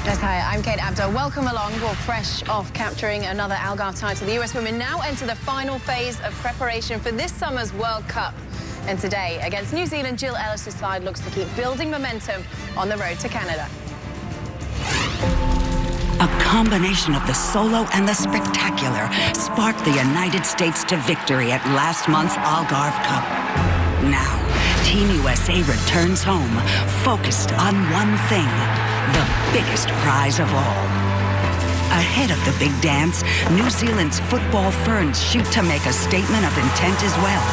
Yes, hi, I'm Kate Abdo. Welcome along. We're fresh off capturing another Algarve title. The US women now enter the final phase of preparation for this summer's World Cup. And today, against New Zealand, Jill Ellis' side looks to keep building momentum on the road to Canada. A combination of the solo and the spectacular sparked the United States to victory at last month's Algarve Cup. Now, Team USA returns home, focused on one thing, the biggest prize of all. Ahead of the big dance, New Zealand's football ferns shoot to make a statement of intent as well.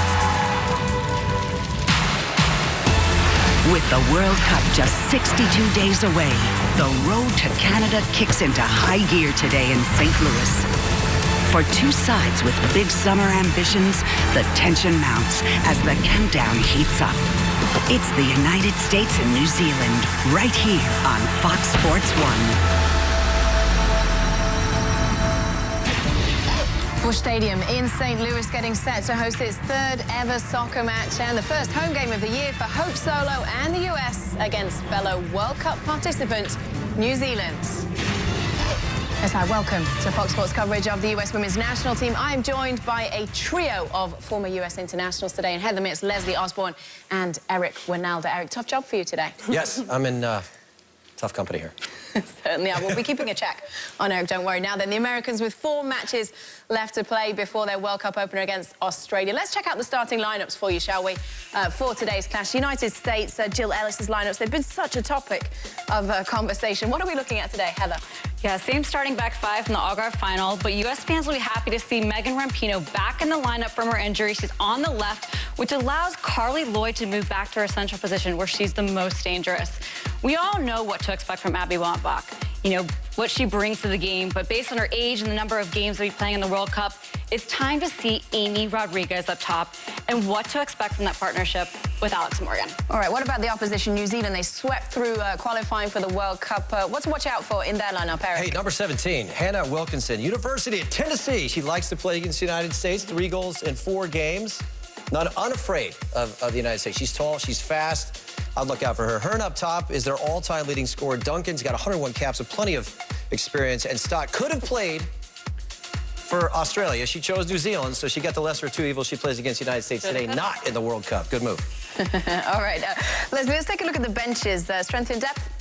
With the World Cup just 62 days away, the road to Canada kicks into high gear today in St. Louis. For two sides with big summer ambitions, the tension mounts as the countdown heats up. It's the United States and New Zealand, right here on Fox Sports 1. Busch Stadium in St. Louis getting set to host its third ever soccer match and the first home game of the year for Hope Solo and the US against fellow World Cup participant, New Zealand. Yes, hi, welcome to Fox Sports coverage of the US women's national team. I'm joined by a trio of former US internationals today, and Heather Mitts, Leslie Osborne, and Eric Winalda. Eric, tough job for you today. Yes, I'm in tough company here. Certainly I will be keeping a check on Eric, don't worry. Now then, the Americans with 4 matches left to play before their World Cup opener against Australia. Let's check out the starting lineups for you, shall we, for today's clash. United States, Jill Ellis' lineups, they've been such a topic of conversation. What are we looking at today, Heather? Yeah, same starting back 5 from the Algarve final, but U.S. fans will be happy to see Megan Rapinoe back in the lineup from her injury. She's on the left, which allows Carly Lloyd to move back to her central position where she's the most dangerous. We all know what to expect from Abby Wambach, you know, what she brings to the game, but based on her age and the number of games that we're playing in the World Cup, it's time to see Amy Rodriguez up top and what to expect from that partnership with Alex Morgan. All right, what about the opposition, New Zealand? They swept through qualifying for the World Cup. What to watch out for in their lineup, Eric? Hey, number 17, Hannah Wilkinson, University of Tennessee. She likes to play against the United States, 3 goals in 4 games. Not unafraid of the United States. She's tall, she's fast. I'd look out for her. Hearn up top is their all-time leading scorer. Duncan's got 101 caps with plenty of experience. And Stott could have played for Australia. She chose New Zealand, so she got the lesser of 2 evils. She plays against the United States today, not in the World Cup. Good move. All right, Leslie, let's take a look at the benches. Strength and depth?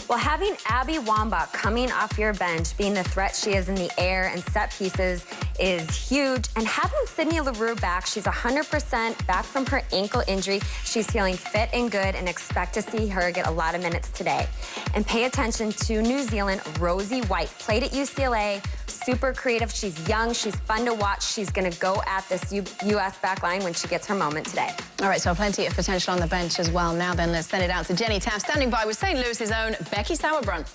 Well, having Abby Wambach coming off your bench, being the threat she is in the air and set pieces, is huge. And having Sydney Leroux back, she's 100% back from her ankle injury. She's feeling fit and good, and expect to see her get a lot of minutes today. And pay attention to New Zealand, Rosie White. Played at UCLA, super creative. She's young, she's fun to watch. She's going to go at this U.S. back line when she gets her moment today. All right, so plenty of potential on the bench as well. Now then, let's send it out to Jenny Taft, standing by with St. Louis's own Becky Sauerbrunn.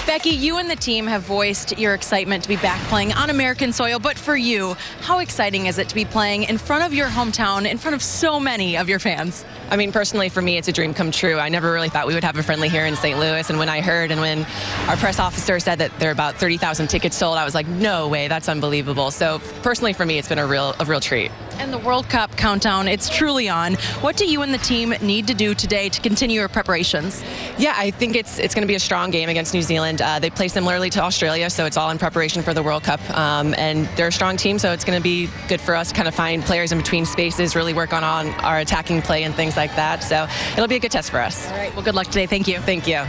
Becky, you and the team have voiced your excitement to be back playing on American soil, but for you, how exciting is it to be playing in front of your hometown, in front of so many of your fans? I mean, personally, for me, it's a dream come true. I never really thought we would have a friendly here in St. Louis, and when I heard and when our press officer said that there are about 30,000 tickets sold, I was like, no way, that's unbelievable. So personally, for me, it's been a real treat. And the World Cup countdown, it's truly on. What do you and the team need to do today to continue your preparations? Yeah, I think it's going to be a strong game against New Zealand. They play similarly to Australia, so it's all in preparation for the World Cup. And they're a strong team, so it's going to be good for us to kind of find players in between spaces, really work on our attacking play and things like that. So it'll be a good test for us. All right, well, good luck today. Thank you. Thank you.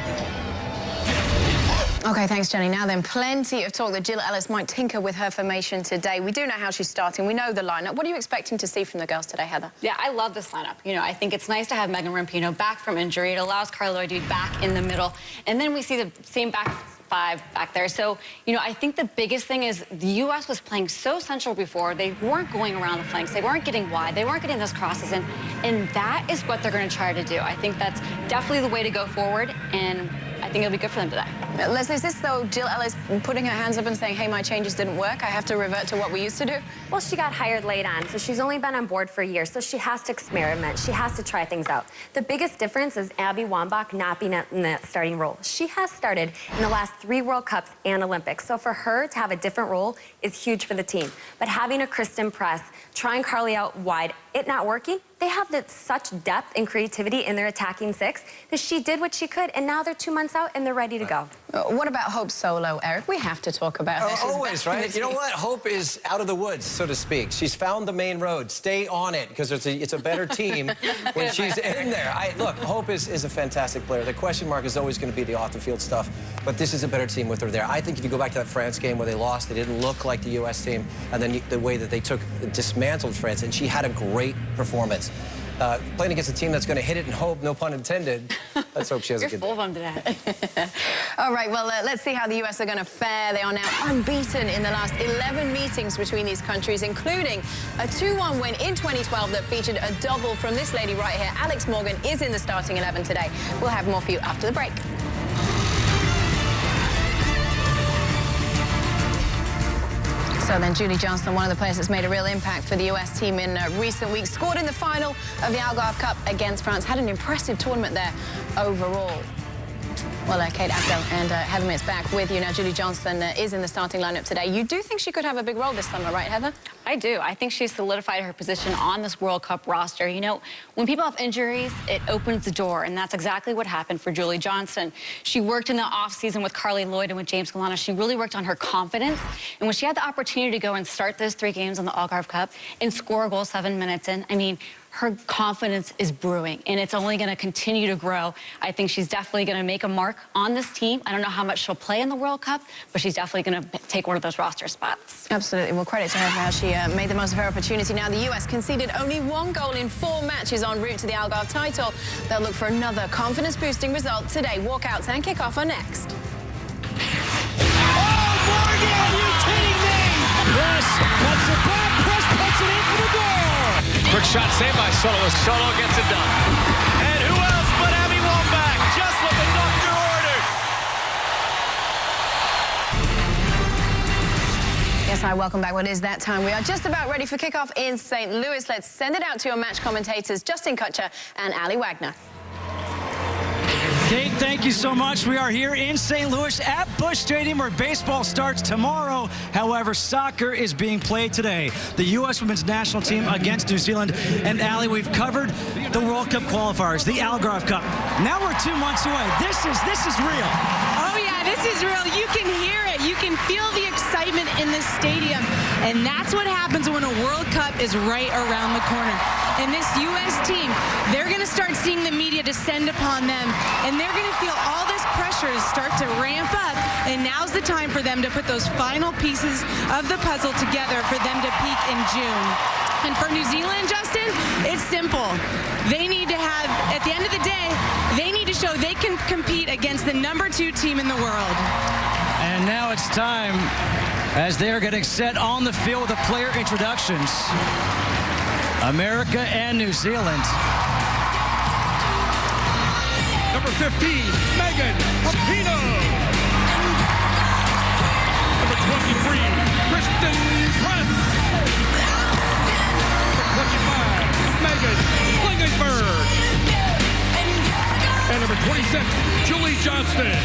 Okay, thanks, Jenny. Now then, plenty of talk that Jill Ellis might tinker with her formation today. We do know how she's starting. We know the lineup. What are you expecting to see from the girls today, Heather? Yeah, I love this lineup. You know, I think it's nice to have Megan Rapinoe back from injury. It allows Carly Lloyd to be back in the middle. And then we see the same back 5 back there. So, you know, I think the biggest thing is the U.S. was playing so central before. They weren't going around the flanks. They weren't getting wide. They weren't getting those crosses in. And that is what they're going to try to do. I think that's definitely the way to go forward, and I think it'll be good for them today. Leslie, is this, though, Jill Ellis putting her hands up and saying, hey, my changes didn't work, I have to revert to what we used to do? Well, she got hired late on, so she's only been on board for a year, so she has to experiment. She has to try things out. The biggest difference is Abby Wambach not being in that starting role. She has started in the last 3 World Cups and Olympics, so for her to have a different role is huge for the team. But having a Kristen Press, trying Carly out wide, it not working, they have such depth and creativity in their attacking 6 that she did what she could, and now they're 2 months out and they're ready to go. What about Hope Solo, Eric? We have to talk about her. Always, right? You know what? Hope is out of the woods, so to speak. She's found the main road. Stay on it, because it's a better team when she's in there. Look, Hope is a fantastic player. The question mark is always going to be the off-the-field stuff, but this is a better team with her there. I think if you go back to that France game where they lost, they didn't look like the U.S. team, and then the way that they dismantled France, and she had a great performance. Playing against a team that's going to hit it and hope, no pun intended. Let's hope she has a good day. You're full of them today. All right, well, let's see how the U.S. are going to fare. They are now unbeaten in the last 11 meetings between these countries, including a 2-1 win in 2012 that featured a double from this lady right here. Alex Morgan is in the starting 11 today. We'll have more for you after the break. So then Julie Johnston, one of the players that's made a real impact for the U.S. team in recent weeks, scored in the final of the Algarve Cup against France. Had an impressive tournament there overall. Well, Kate Abdo and Heather Mitts back with you. Now, Julie Johnston is in the starting lineup today. You do think she could have a big role this summer, right, Heather? I do. I think she's solidified her position on this World Cup roster. You know, when people have injuries, it opens the door, and that's exactly what happened for Julie Johnston. She worked in the offseason with Carly Lloyd and with James Galana. She really worked on her confidence, and when she had the opportunity to go and start those 3 games on the Algarve Cup and score a goal 7 minutes in, I mean, her confidence is brewing, and it's only going to continue to grow. I think she's definitely going to make a mark on this team. I don't know how much she'll play in the World Cup, but she's definitely going to take one of those roster spots. Absolutely. Well, credit to her for how she made the most of her opportunity. Now, the U.S. conceded only 1 goal in 4 matches en route to the Algarve title. They'll look for another confidence-boosting result today. Walkouts and kickoff are next. Oh, Morgan, are you kidding me? Press cuts it back. Press puts it in for the goal. Quick shot saved by Solo as Solo gets it done. And who else but Abby Wambach? Just what the doctor ordered. Yes, hi, welcome back. Well, it is that time. We are just about ready for kickoff in St. Louis. Let's send it out to your match commentators, Justin Kutcher and Ali Wagner. Kate, thank you so much. We are here in St. Louis at Busch Stadium where baseball starts tomorrow. However, soccer is being played today. The U.S. women's national team against New Zealand. And Ali, we've covered the World Cup qualifiers, the Algarve Cup. Now we're 2 months away. This is real. Oh, yeah, this is real. You can hear it. You can feel the excitement in the stadium. And that's what happens when a World Cup is right around the corner. And this U.S. team, they're going to start seeing the media descend upon them, and they're going to feel all this pressure to start to ramp up, and now's the time for them to put those final pieces of the puzzle together for them to peak in June. And for New Zealand, Justin, it's simple. They need to have, at the end of the day, they need to show they can compete against the #2 team in the world. And now it's time as they're getting set on the field with the player introductions. America and New Zealand. Number 15, Megan Rapinoe. Number 23, Kristen Press. Number 25, Megan Klingenberg. And number 26, Julie Johnston.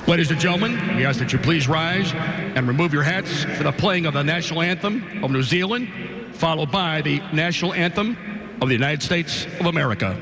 Ladies and gentlemen, we ask that you please rise and remove your hats for the playing of the national anthem of New Zealand, followed by the national anthem of the United States of America.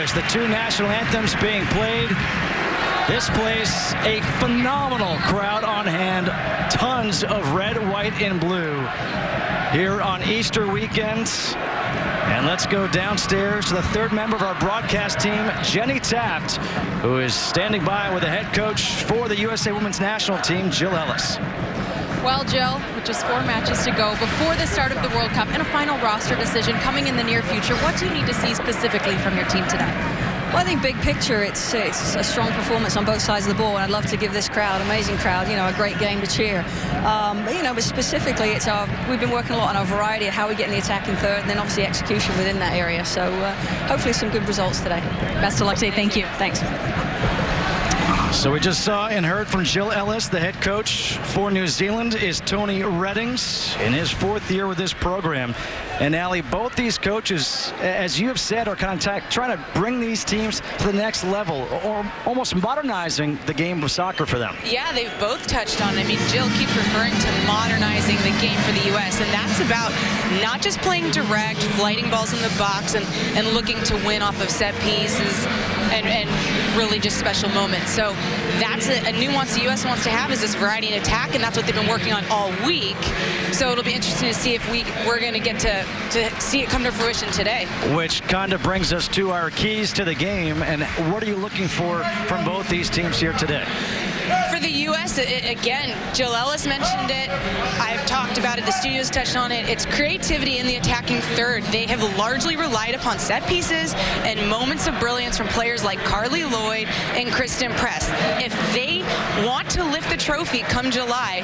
Louis. The two national anthems being played. This place, a phenomenal crowd on hand. Tons of red, white, and blue here on Easter weekend. And let's go downstairs to the third member of our broadcast team, Jenny Taft, who is standing by with the head coach for the USA Women's National Team, Jill Ellis. Well, Jill, with just 4 matches to go before the start of the World Cup and a final roster decision coming in the near future, what do you need to see specifically from your team today? Well, I think big picture, it's a strong performance on both sides of the ball, and I'd love to give this crowd, amazing crowd, a great game to cheer. But specifically, we've been working a lot on our variety of how we get in the attacking third, and then obviously execution within that area. So hopefully some good results today. Best of luck today. Thank you. Thanks. So we just saw and heard from Jill Ellis. The head coach for New Zealand is Tony Reddings in his 4th year with this program. And Allie, both these coaches, as you have said, are kind of trying to bring these teams to the next level, or almost modernizing the game of soccer for them. Yeah, they've both touched on it. I mean, Jill keeps referring to modernizing the game for the U.S., and that's about not just playing direct, flighting balls in the box, and looking to win off of set pieces and really just special moments. So that's a nuance the U.S. wants to have, is this variety in attack, and that's what they've been working on all week. So it'll be interesting to see if we're going to get to see it come to fruition today. Which kind of brings us to our keys to the game, and what are you looking for from both these teams here today? For the U.S., again, Jill Ellis mentioned it. I've talked about it. The studio's touched on it. It's creativity in the attacking third. They have largely relied upon set pieces and moments of brilliance from players like Carly Lloyd and Kristen Press. If they want to lift the trophy come July,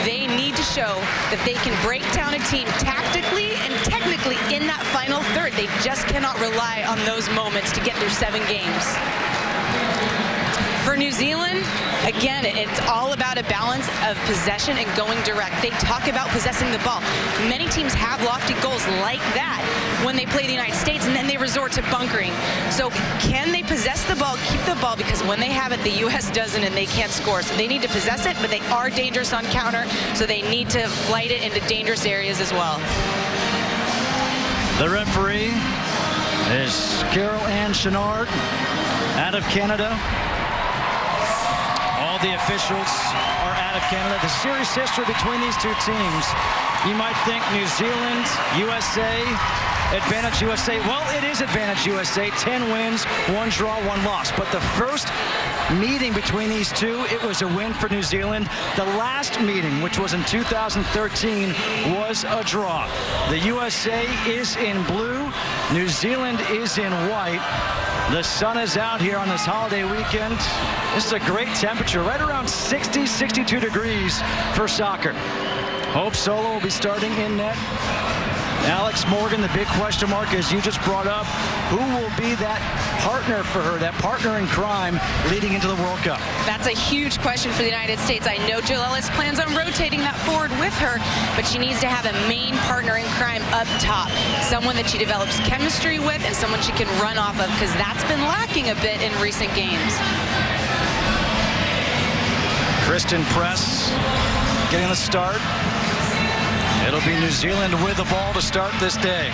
they need to show that they can break down a team tactically and technically in that final third. They just cannot rely on those moments to get through 7 games. For New Zealand, again, it's all about a balance of possession and going direct. They talk about possessing the ball. Many teams have lofty goals like that when they play the United States, and then they resort to bunkering. So can they possess the ball, keep the ball, because when they have it, the U.S. doesn't, and they can't score. So they need to possess it, but they are dangerous on counter, so they need to flight it into dangerous areas as well. The referee is Carol Ann Chenard out of Canada. All the officials are out of Canada. The series history between these two teams, you might think New Zealand, USA, advantage USA. Well, it is advantage USA. 10 wins, 1 draw, 1 loss. But the first meeting between these two, it was a win for New Zealand. The last meeting, which was in 2013, was a draw. The USA is in blue. New Zealand is in white. The sun is out here on this holiday weekend. This is a great temperature, right around 60, 62 degrees for soccer. Hope Solo will be starting in net. Alex Morgan, the big question mark, as you just brought up, who will be that partner for her, that partner in crime leading into the World Cup? That's a huge question for the United States. I know Jill Ellis plans on rotating that forward with her, but she needs to have a main partner in crime up top, someone that she develops chemistry with and someone she can run off of, because that's been lacking a bit in recent games. Kristen Press getting the start. It'll be New Zealand with the ball to start this day.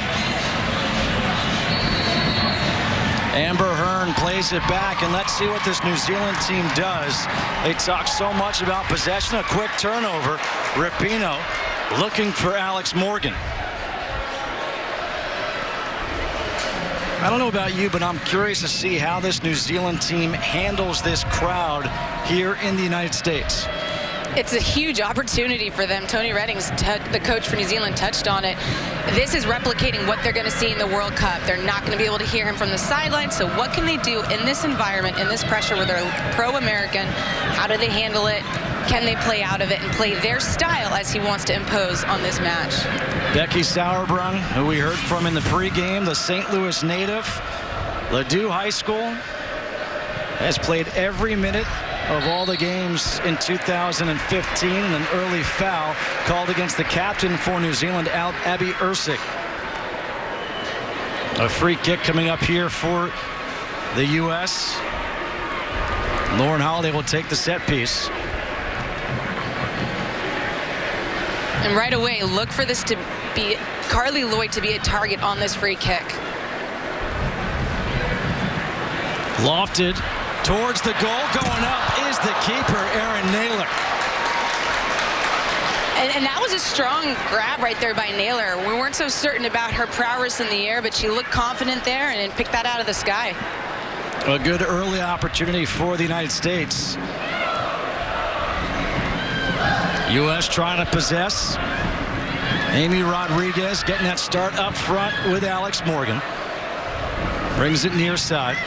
Amber Hearn plays it back, and let's see what this New Zealand team does. They talk so much about possession, a quick turnover. Rapinoe looking for Alex Morgan. I don't know about you, but I'm curious to see how this New Zealand team handles this crowd here in the United States. It's a huge opportunity for them. Tony Reddings, the coach for New Zealand, touched on it. This is replicating what they're going to see in the World Cup. They're not going to be able to hear him from the sidelines, so what can they do in this environment, in this pressure where they're pro-American? How do they handle it? Can they play out of it and play their style as he wants to impose on this match? Becky Sauerbrunn, who we heard from in the pregame, the St. Louis native, Ladue High School, has played every minute of all the games in 2015, and an early foul called against the captain for New Zealand, Abby Erceg. A free kick coming up here for the U.S. Lauren Holiday will take the set piece. And right away, look for this to be Carly Lloyd to be a target on this free kick. Lofted towards the goal. Going up is the keeper, Erin Naylor. And that was a strong grab right there by Naylor. We weren't so certain about her prowess in the air, but she looked confident there and picked that out of the sky. A good early opportunity for the United States. U.S. trying to possess. Amy Rodriguez getting that start up front with Alex Morgan. Brings it near side.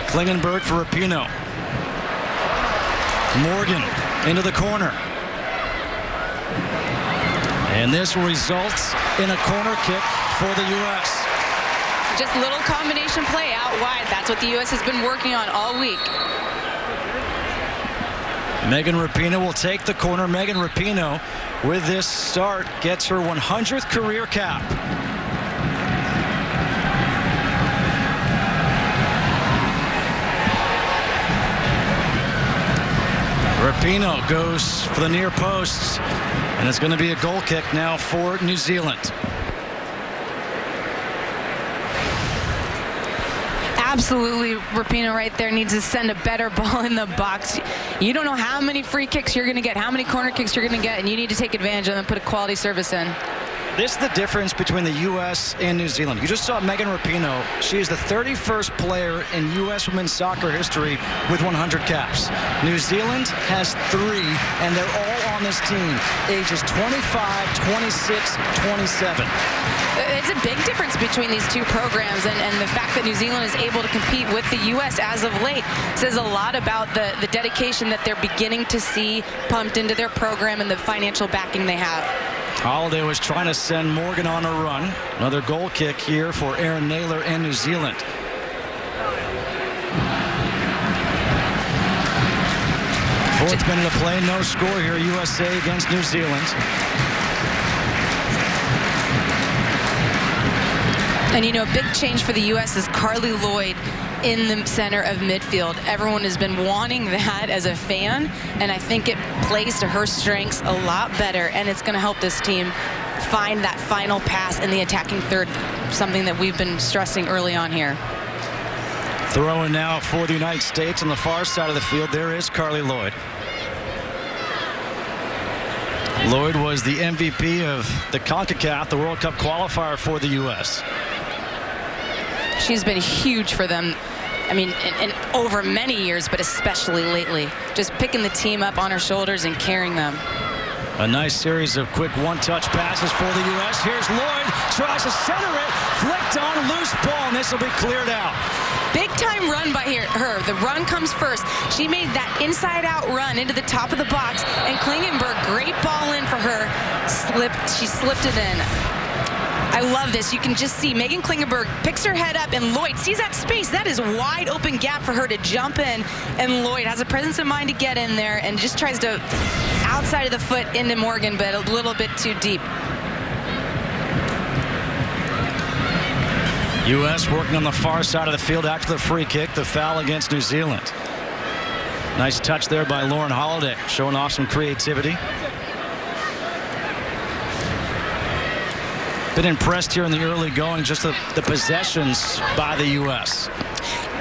Klingenberg for Rapinoe. Morgan into the corner. And this results in a corner kick for the U.S. Just a little combination play out wide. That's what the U.S. has been working on all week. Megan Rapinoe will take the corner. Megan Rapinoe, with this start, gets her 100th career cap. Rapinoe goes for the near post, and it's going to be a goal kick now for New Zealand. Absolutely, Rapinoe right there needs to send a better ball in the box. You don't know how many free kicks you're going to get, how many corner kicks you're going to get, and you need to take advantage of them and put a quality service in. This is the difference between the U.S. and New Zealand. You just saw Megan Rapinoe. She is the 31st player in U.S. women's soccer history with 100 caps. New Zealand has 3, and they're all on this team, ages 25, 26, 27. It's a big difference between these two programs, and the fact that New Zealand is able to compete with the U.S. as of late says a lot about the dedication that they're beginning to see pumped into their program and the financial backing they have. Holiday was trying to send Morgan on a run. Another goal kick here for Erin Naylor and New Zealand. Fourth minute of play, no score here. USA against New Zealand. And you know, a big change for the U.S. is Carly Lloyd in the center of midfield. Everyone has been wanting that as a fan, and I think it plays to her strengths a lot better, and it's going to help this team find that final pass in the attacking third, something that we've been stressing early on here. Throwing now for the United States on the far side of the field. There is Carly Lloyd. Lloyd was the MVP of the CONCACAF, the World Cup qualifier for the U.S. She's been huge for them. I mean, in over many years, but especially lately. Just picking the team up on her shoulders and carrying them. A nice series of quick one-touch passes for the U.S. Here's Lloyd, tries to center it, flicked on, loose ball, and this will be cleared out. Big time run by her. The run comes first. She made that inside-out run into the top of the box, and Klingenberg, great ball in for her. She slipped it in. I love this. You can just see Megan Klingenberg picks her head up, and Lloyd sees that space. That is a wide open gap for her to jump in, and Lloyd has a presence of mind to get in there and just tries to outside of the foot into Morgan, but a little bit too deep. U.S. working on the far side of the field after the free kick, the foul against New Zealand. Nice touch there by Lauren Holiday, showing off some creativity. Been impressed here in the early going, just the possessions by the U.S.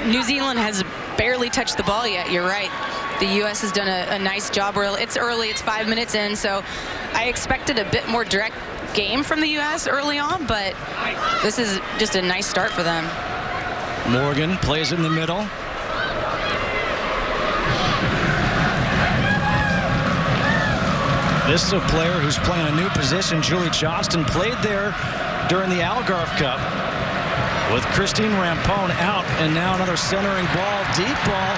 New Zealand has barely touched the ball yet, you're right. The U.S. has done a nice job. It's early, it's 5 minutes in, so I expected a bit more direct game from the U.S. early on, but this is just a nice start for them. Morgan plays in the middle. This is a player who's playing a new position. Julie Johnston played there during the Algarve Cup with Christine Rampone out, and now another centering ball, deep ball.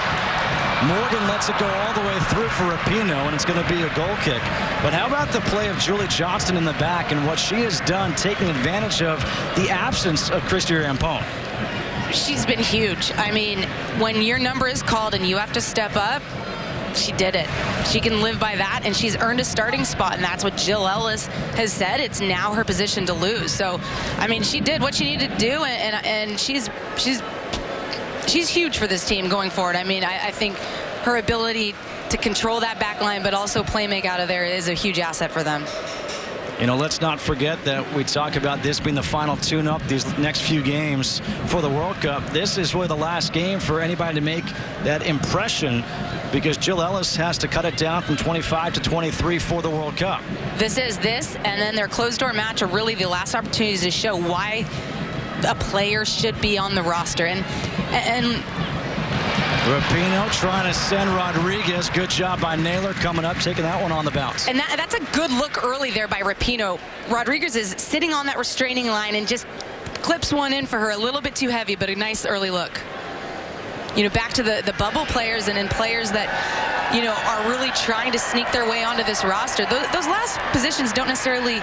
Morgan lets it go all the way through for Rapinoe, and it's going to be a goal kick. But how about the play of Julie Johnston in the back and what she has done, taking advantage of the absence of Christine Rampone? She's been huge. I mean, when your number is called and you have to step up, she did it. She can live by that, and she's earned a starting spot, and that's what Jill Ellis has said. It's now her position to lose. So, I mean, she did what she needed to do, and she's huge for this team going forward. I mean, I think her ability to control that back line but also play make out of there is a huge asset for them. You know, let's not forget that we talk about this being the final tune-up these next few games for the World Cup. This is really the last game for anybody to make that impression, because Jill Ellis has to cut it down from 25 to 23 for the World Cup. This and then their closed-door match are really the last opportunities to show why a player should be on the roster. And Rapinoe trying to send Rodriguez. Good job by Naylor coming up, taking that one on the bounce. And that's a good look early there by Rapinoe. Rodriguez is sitting on that restraining line and just clips one in for her. A little bit too heavy, but a nice early look. You know, back to the bubble players and players that, you know, are really trying to sneak their way onto this roster. Those last positions don't necessarily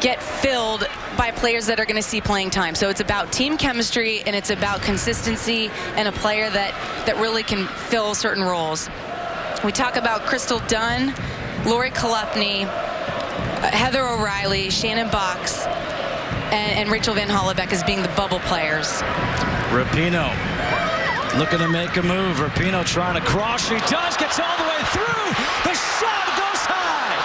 get filled by players that are going to see playing time. So it's about team chemistry, and it's about consistency and a player that really can fill certain roles. We talk about Crystal Dunn, Lori Kolupny, Heather O'Reilly, Shannon Box, and Rachel Van Hollebeck as being the bubble players. Rapinoe looking to make a move. Rapinoe trying to cross. She does. Gets all the way through. The shot goes high.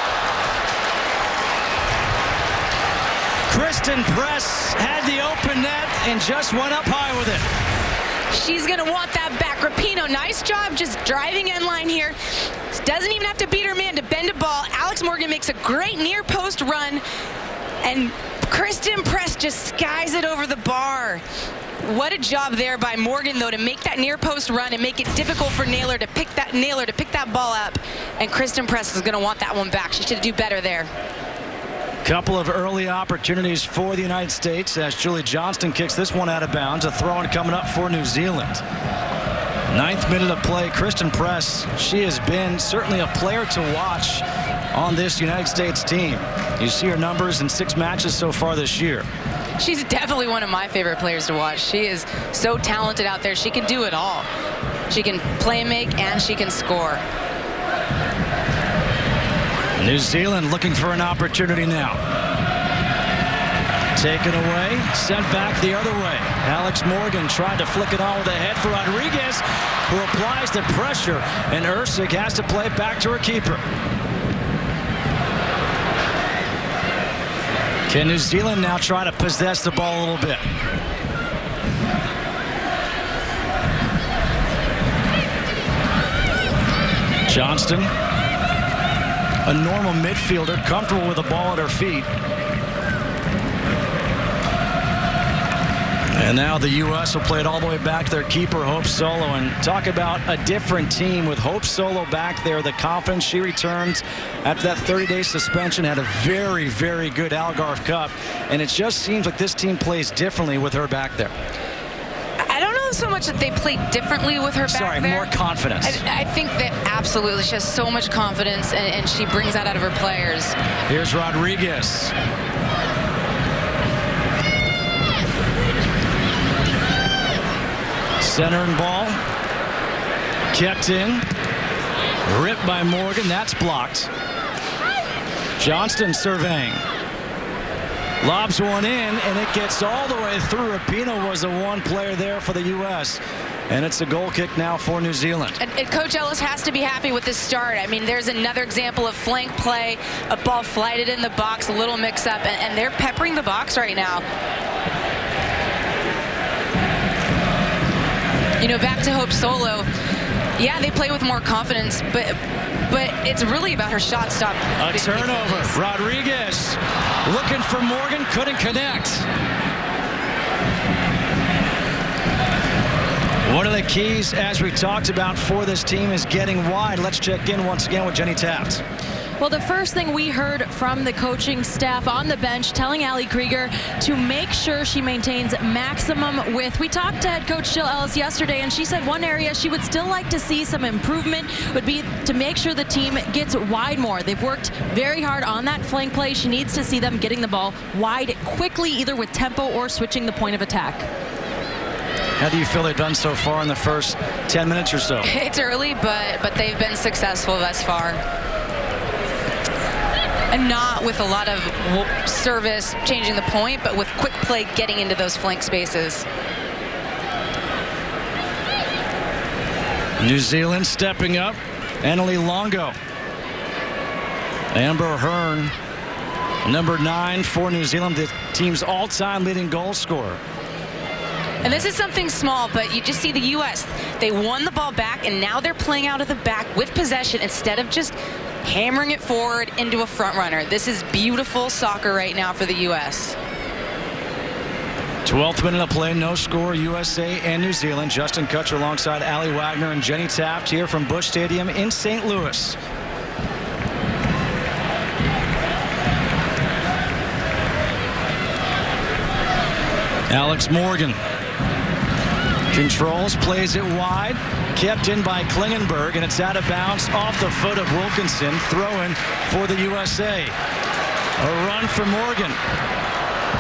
Kristen Press had the open net and just went up high with it. She's going to want that back. Rapinoe, nice job just driving end line here. Doesn't even have to beat her man to bend a ball. Alex Morgan makes a great near post run, and Kristen Press just skies it over the bar. What a job there by Morgan, though, to make that near post run and make it difficult for Naylor to pick that ball up. And Kristen Press is going to want that one back. She should do better there. Couple of early opportunities for the United States as Julie Johnston kicks this one out of bounds. A throw-in coming up for New Zealand. 9th minute of play. Kristen Press, she has been certainly a player to watch on this United States team. You see her numbers in 6 matches so far this year. She's definitely one of my favorite players to watch. She is so talented out there. She can do it all. She can play make and she can score. New Zealand looking for an opportunity now. Taken away, sent back the other way. Alex Morgan tried to flick it on with a head for Rodriguez, who applies the pressure, and Erceg has to play it back to her keeper. Can New Zealand now try to possess the ball a little bit? Johnston, a normal midfielder, comfortable with the ball at her feet. And now the U.S. will play it all the way back to their keeper, Hope Solo. And talk about a different team with Hope Solo back there. The confidence she returns after that 30-day suspension, had a very, very good Algarve Cup. And it just seems like this team plays differently with her back there. I don't know so much that they play differently with her back there. Sorry, more confidence. I think that absolutely. She has so much confidence, and she brings that out of her players. Here's Rodriguez. Center and ball. Kept in. Ripped by Morgan. That's blocked. Johnston surveying. Lobs one in, and it gets all the way through. Rapinoe was the one player there for the U.S. And it's a goal kick now for New Zealand. And Coach Ellis has to be happy with this start. I mean, there's another example of flank play, a ball flighted in the box, a little mix-up, and they're peppering the box right now. You know, back to Hope Solo. Yeah, they play with more confidence, but it's really about her shot stop. A turnover. Rodriguez looking for Morgan, couldn't connect. One of the keys, as we talked about, for this team is getting wide. Let's check in once again with Jenny Taft. Well, the first thing we heard from the coaching staff on the bench telling Ali Krieger to make sure she maintains maximum width. We talked to head coach Jill Ellis yesterday, and she said one area she would still like to see some improvement would be to make sure the team gets wide more. They've worked very hard on that flank play. She needs to see them getting the ball wide quickly, either with tempo or switching the point of attack. How do you feel they've done so far in the first 10 minutes or so? It's early, but they've been successful thus far. And not with a lot of service changing the point, but with quick play getting into those flank spaces. New Zealand stepping up. Annalie Longo. Amber Hearn Number 9 for New Zealand, the team's all-time leading goal scorer. And this is something small, but you just see the U.S. They won the ball back, and now they're playing out of the back with possession instead of just hammering it forward into a front runner. This is beautiful soccer right now for the U.S. 12th minute of play, no score, USA and New Zealand. Justin Kutcher alongside Allie Wagner and Jenny Taft here from Busch Stadium in St. Louis. Alex Morgan controls, plays it wide, kept in by Klingenberg, and it's out of bounds off the foot of Wilkinson. Throw-in for the USA. A run for Morgan.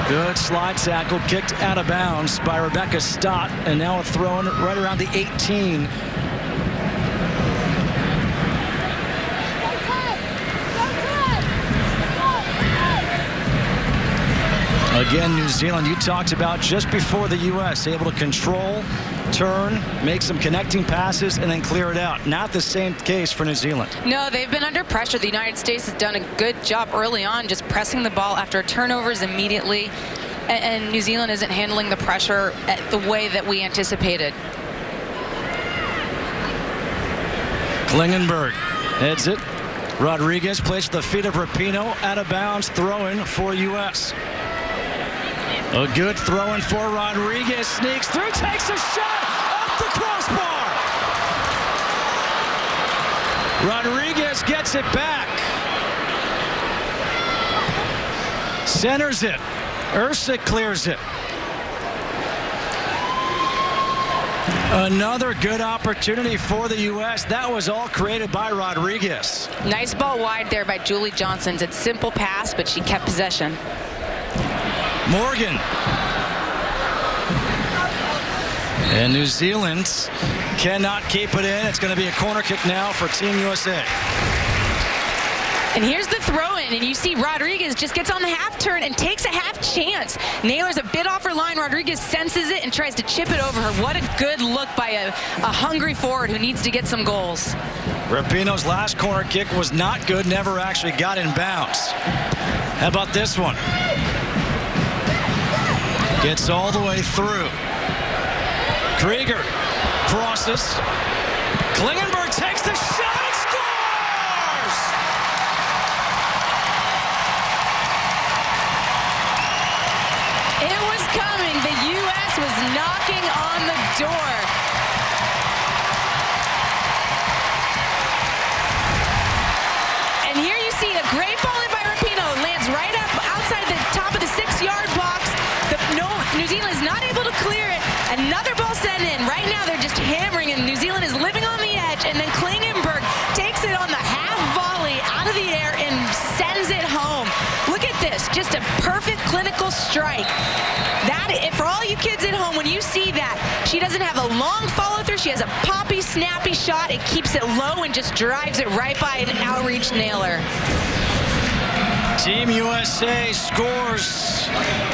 Good slide tackle, kicked out of bounds by Rebecca Stott, and now a throw-in right around the 18. Again, New Zealand, you talked about just before the U.S., able to control, turn, make some connecting passes, and then clear it out. Not the same case for New Zealand. No, they've been under pressure. The United States has done a good job early on just pressing the ball after turnovers immediately, and New Zealand isn't handling the pressure the way that we anticipated. Klingenberg heads it. Rodriguez plays at the feet of Rapinoe, out of bounds, throw-in for U.S. A good throw-in for Rodriguez. Sneaks through, takes a shot off the crossbar. Rodriguez gets it back. Centers it. Ursic clears it. Another good opportunity for the U.S. That was all created by Rodriguez. Nice ball wide there by Julie Johnson. It's a simple pass, but she kept possession. Morgan. And New Zealand cannot keep it in. It's going to be a corner kick now for Team USA. And here's the throw-in, and you see Rodriguez just gets on the half turn and takes a half chance. Naylor's a bit off her line. Rodriguez senses it and tries to chip it over her. What a good look by a hungry forward who needs to get some goals. Rapinoe's last corner kick was not good, never actually got in bounds. How about this one? Gets all the way through. Krieger crosses. Klingenberg takes the shot and scores! It was coming. The U.S. was knocking on the door. And here you see a great ball in by Rapinoe. Lands right up outside the top of the 6-yard box. New Zealand is not able to clear it. Another ball sent in. Right now they're just hammering, and New Zealand is living on the edge. And then Klingenberg takes it on the half volley out of the air and sends it home. Look at this. Just a perfect clinical strike. For all you kids at home, when you see that, she doesn't have a long follow-through. She has a poppy, snappy shot. It keeps it low and just drives it right by an outreach nailer. Team USA scores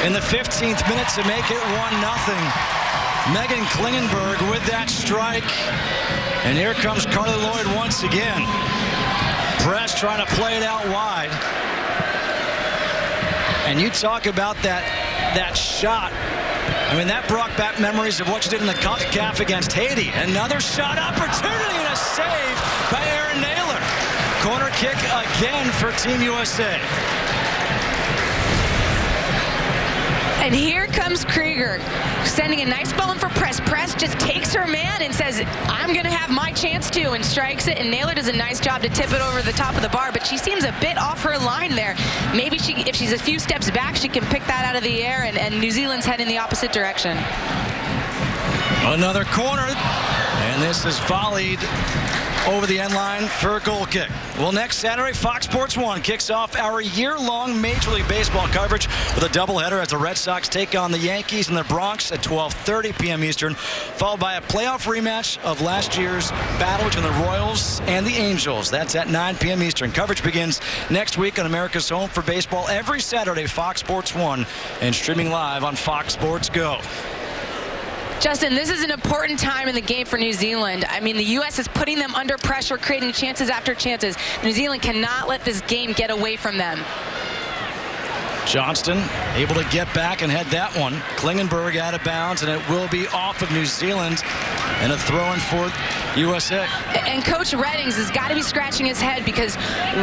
in the 15th minute to make it 1-0. Megan Klingenberg with that strike. And here comes Carly Lloyd once again. Press trying to play it out wide. And you talk about that shot. I mean, that brought back memories of what she did in the CONCACAF against Haiti. Another shot opportunity and a save by Erin Naylor. Corner kick again for Team USA. And here comes Krieger, sending a nice ball in for Press. Press just takes her man and says, I'm going to have my chance too, and strikes it. And Naylor does a nice job to tip it over the top of the bar, but she seems a bit off her line there. Maybe if she's a few steps back, she can pick that out of the air, and New Zealand's heading the opposite direction. Another corner, and this is volleyed over the end line for a goal kick. Well, next Saturday, Fox Sports 1 kicks off our year-long Major League Baseball coverage with a doubleheader as the Red Sox take on the Yankees in the Bronx at 12:30 p.m. Eastern, followed by a playoff rematch of last year's battle between the Royals and the Angels. That's at 9 p.m. Eastern. Coverage begins next week on America's Home for Baseball every Saturday, Fox Sports 1, and streaming live on Fox Sports Go. Justin, this is an important time in the game for New Zealand. I mean, the U.S. is putting them under pressure, creating chances after chances. New Zealand cannot let this game get away from them. Johnston able to get back and head that one. Klingenberg out of bounds, and it will be off of New Zealand, and a throw-in for USA. And Coach Reddings has got to be scratching his head, because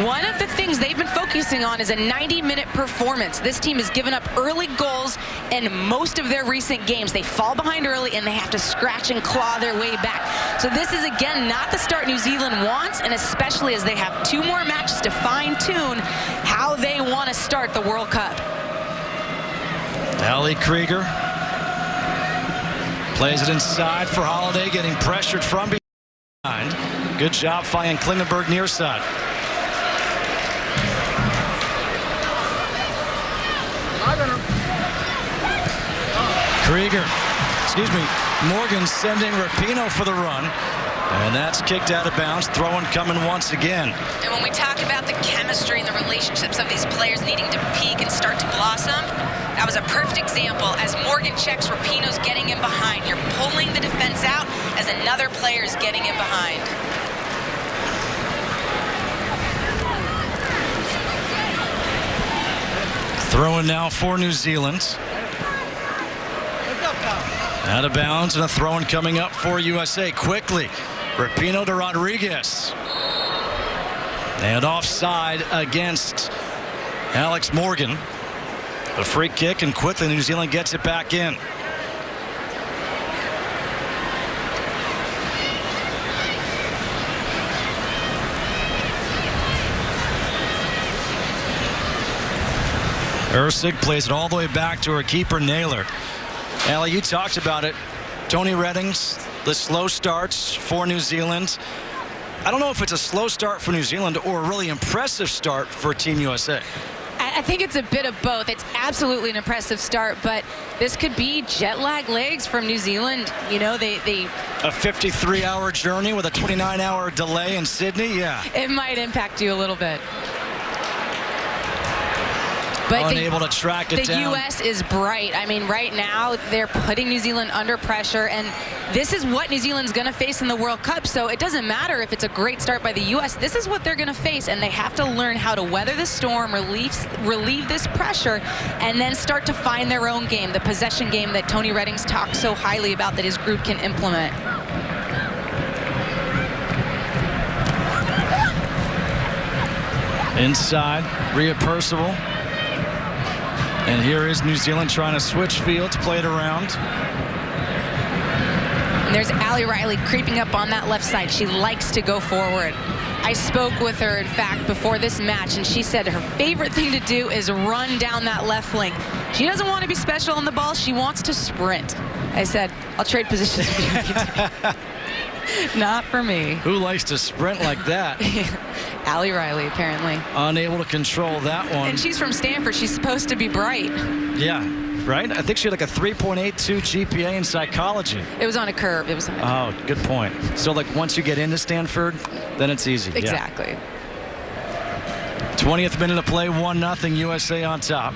one of the things they've been focusing on is a 90-minute performance. This team has given up early goals in most of their recent games. They fall behind early, and they have to scratch and claw their way back. So this is, again, not the start New Zealand wants, and especially as they have 2 more matches to fine-tune how they want to start the World Cup. Ali Krieger plays it inside for Holiday, getting pressured from behind. Good job finding Klingenberg near side. Morgan sending Rapinoe for the run. And that's kicked out of bounds. Throw-in coming once again. And when we talk about the chemistry and the relationships of these players needing to peak and start to blossom, that was a perfect example. As Morgan checks, Rapinoe's getting in behind. You're pulling the defense out as another player is getting in behind. Throw-in now for New Zealand. Out of bounds, and a throw-in coming up for USA. Quickly, Rapinoe to Rodriguez. And offside against Alex Morgan. A free kick, and quickly New Zealand gets it back in. Ursig plays it all the way back to her keeper, Naylor. Allie, you talked about it. Toni Reddings, the slow starts for New Zealand. I don't know if it's a slow start for New Zealand or a really impressive start for Team USA. I think it's a bit of both. It's absolutely an impressive start, but this could be jet lag legs from New Zealand. You know, they a 53-hour journey with a 29-hour delay in Sydney. Yeah, it might impact you a little bit. But unable to track it down. The U.S. is bright. I mean, right now, they're putting New Zealand under pressure, and this is what New Zealand's going to face in the World Cup, so it doesn't matter if it's a great start by the U.S. This is what they're going to face, and they have to learn how to weather the storm, relieve this pressure, and then start to find their own game, the possession game that Toni Reddings talks so highly about that his group can implement. Inside, Rhea Percival. And here is New Zealand trying to switch fields, play it around. And there's Ali Riley creeping up on that left side. She likes to go forward. I spoke with her, in fact, before this match, and she said her favorite thing to do is run down that left flank. She doesn't want to be special on the ball. She wants to sprint. I said, I'll trade positions with you. Not for me. Who likes to sprint like that? Ali Riley, apparently. Unable to control that one. And she's from Stanford. She's supposed to be bright. Yeah, right? I think she had like a 3.82 GPA in psychology. It was on a curve. It was on a curve. Oh, good point. So, like, once you get into Stanford, then it's easy. Exactly. Yeah. 20th minute of play, 1-0, USA on top.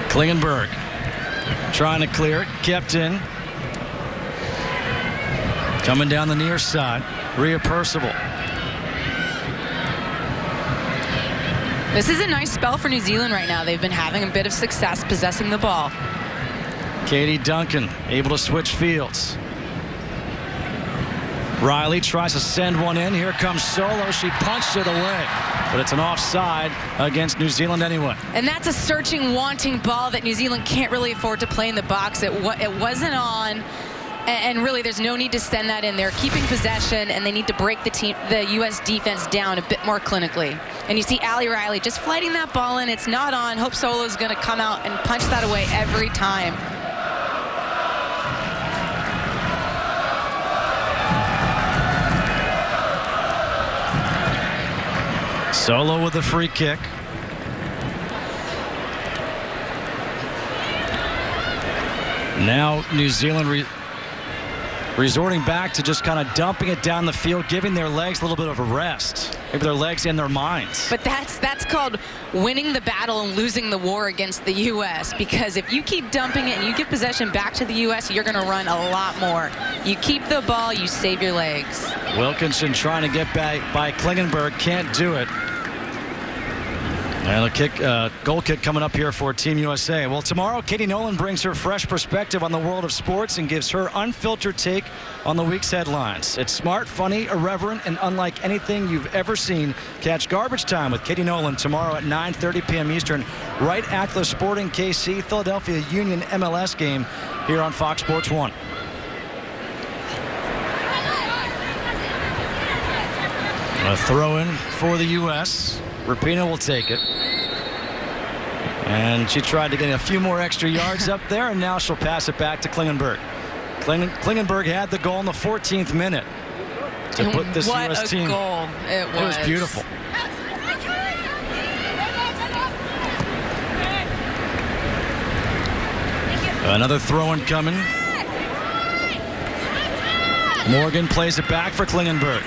Klingenberg trying to clear it, kept in. Coming down the near side, Rhea Percival. This is a nice spell for New Zealand right now. They've been having a bit of success possessing the ball. Katie Duncan able to switch fields. Riley tries to send one in. Here comes Solo. She punched it away. But it's an offside against New Zealand anyway. And that's a searching, wanting ball that New Zealand can't really afford to play in the box. It wasn't on. And really, there's no need to send that in. They're keeping possession, and they need to break the U.S. defense down a bit more clinically. And you see Ali Riley just flighting that ball in. It's not on. Hope Solo's going to come out and punch that away every time. Solo with a free kick. Now New Zealand resorting back to just kind of dumping it down the field, giving their legs a little bit of a rest. Maybe their legs and their minds. But that's called winning the battle and losing the war against the U.S. Because if you keep dumping it and you give possession back to the U.S., you're going to run a lot more. You keep the ball, you save your legs. Wilkinson trying to get back by Klingenberg, can't do it. And a goal kick coming up here for Team USA. Well, tomorrow, Katie Nolan brings her fresh perspective on the world of sports and gives her unfiltered take on the week's headlines. It's smart, funny, irreverent, and unlike anything you've ever seen. Catch Garbage Time with Katie Nolan tomorrow at 9:30 p.m. Eastern, right after the Sporting KC Philadelphia Union MLS game here on Fox Sports 1. A throw in for the U.S. Rapinoe will take it. And she tried to get a few more extra yards up there, and now she'll pass it back to Klingenberg. Klingenberg had the goal in the 14th minute to put this U.S. team. What a goal it was. It was beautiful. Another throw-in coming. Morgan plays it back for Klingenberg.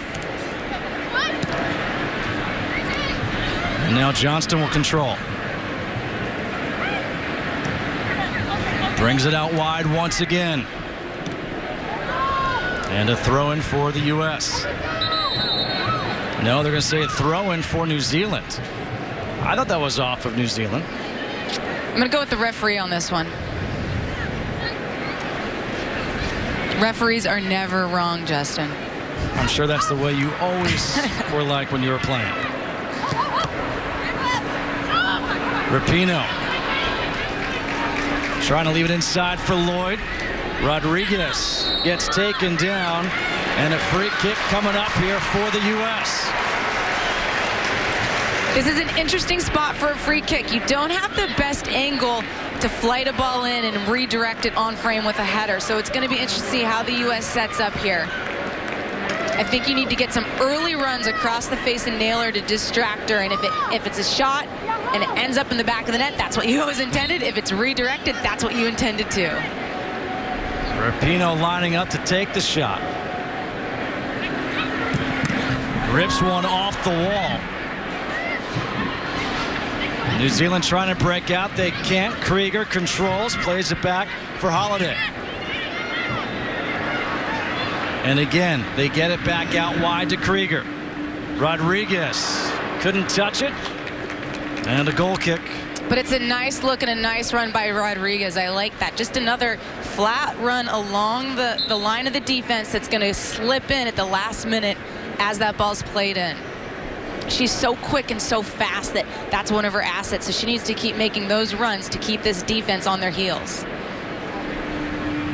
And now Johnston will control. Brings it out wide once again. And a throw-in for the U.S. No, they're going to say a throw-in for New Zealand. I thought that was off of New Zealand. I'm going to go with the referee on this one. Referees are never wrong, Justin. I'm sure that's the way you always were like when you were playing. Rapinoe trying to leave it inside for Lloyd. Rodriguez gets taken down, and a free kick coming up here for the U.S. This is an interesting spot for a free kick. You don't have the best angle to flight a ball in and redirect it on frame with a header, so it's going to be interesting to see how the U.S. sets up here. I think you need to get some early runs across the face and nail her to distract her, and if it's a shot and it ends up in the back of the net, that's what you always intended. If it's redirected, that's what you intended to. Rapinoe lining up to take the shot. Rips one off the wall. New Zealand trying to break out. They can't. Krieger controls, plays it back for Holiday. And again, they get it back out wide to Krieger. Rodriguez couldn't touch it. And a goal kick. But it's a nice look and a nice run by Rodriguez. I like that. Just another flat run along the line of the defense that's going to slip in at the last minute as that ball's played in. She's so quick and so fast that's one of her assets. So she needs to keep making those runs to keep this defense on their heels.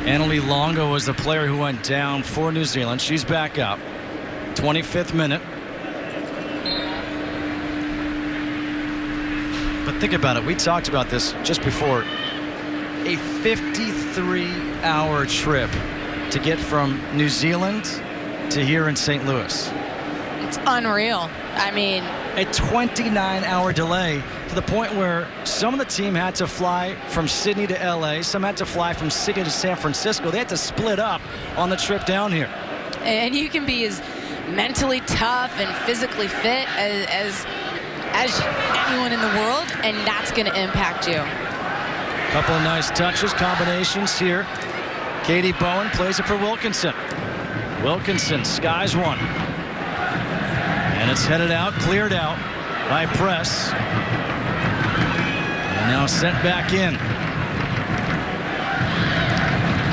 Annalie Longo was the player who went down for New Zealand. She's back up. 25th minute. But think about it. We talked about this just before. A 53-hour trip to get from New Zealand to here in St. Louis. It's unreal. I mean, a 29-hour delay to the point where some of the team had to fly from Sydney to LA. Some had to fly from Sydney to San Francisco. They had to split up on the trip down here. And you can be as mentally tough and physically fit as anyone in the world, and that's going to impact you. Couple of nice touches, combinations here. Katie Bowen plays it for Wilkinson. Wilkinson skies one. And it's headed out, cleared out by Press. And now sent back in.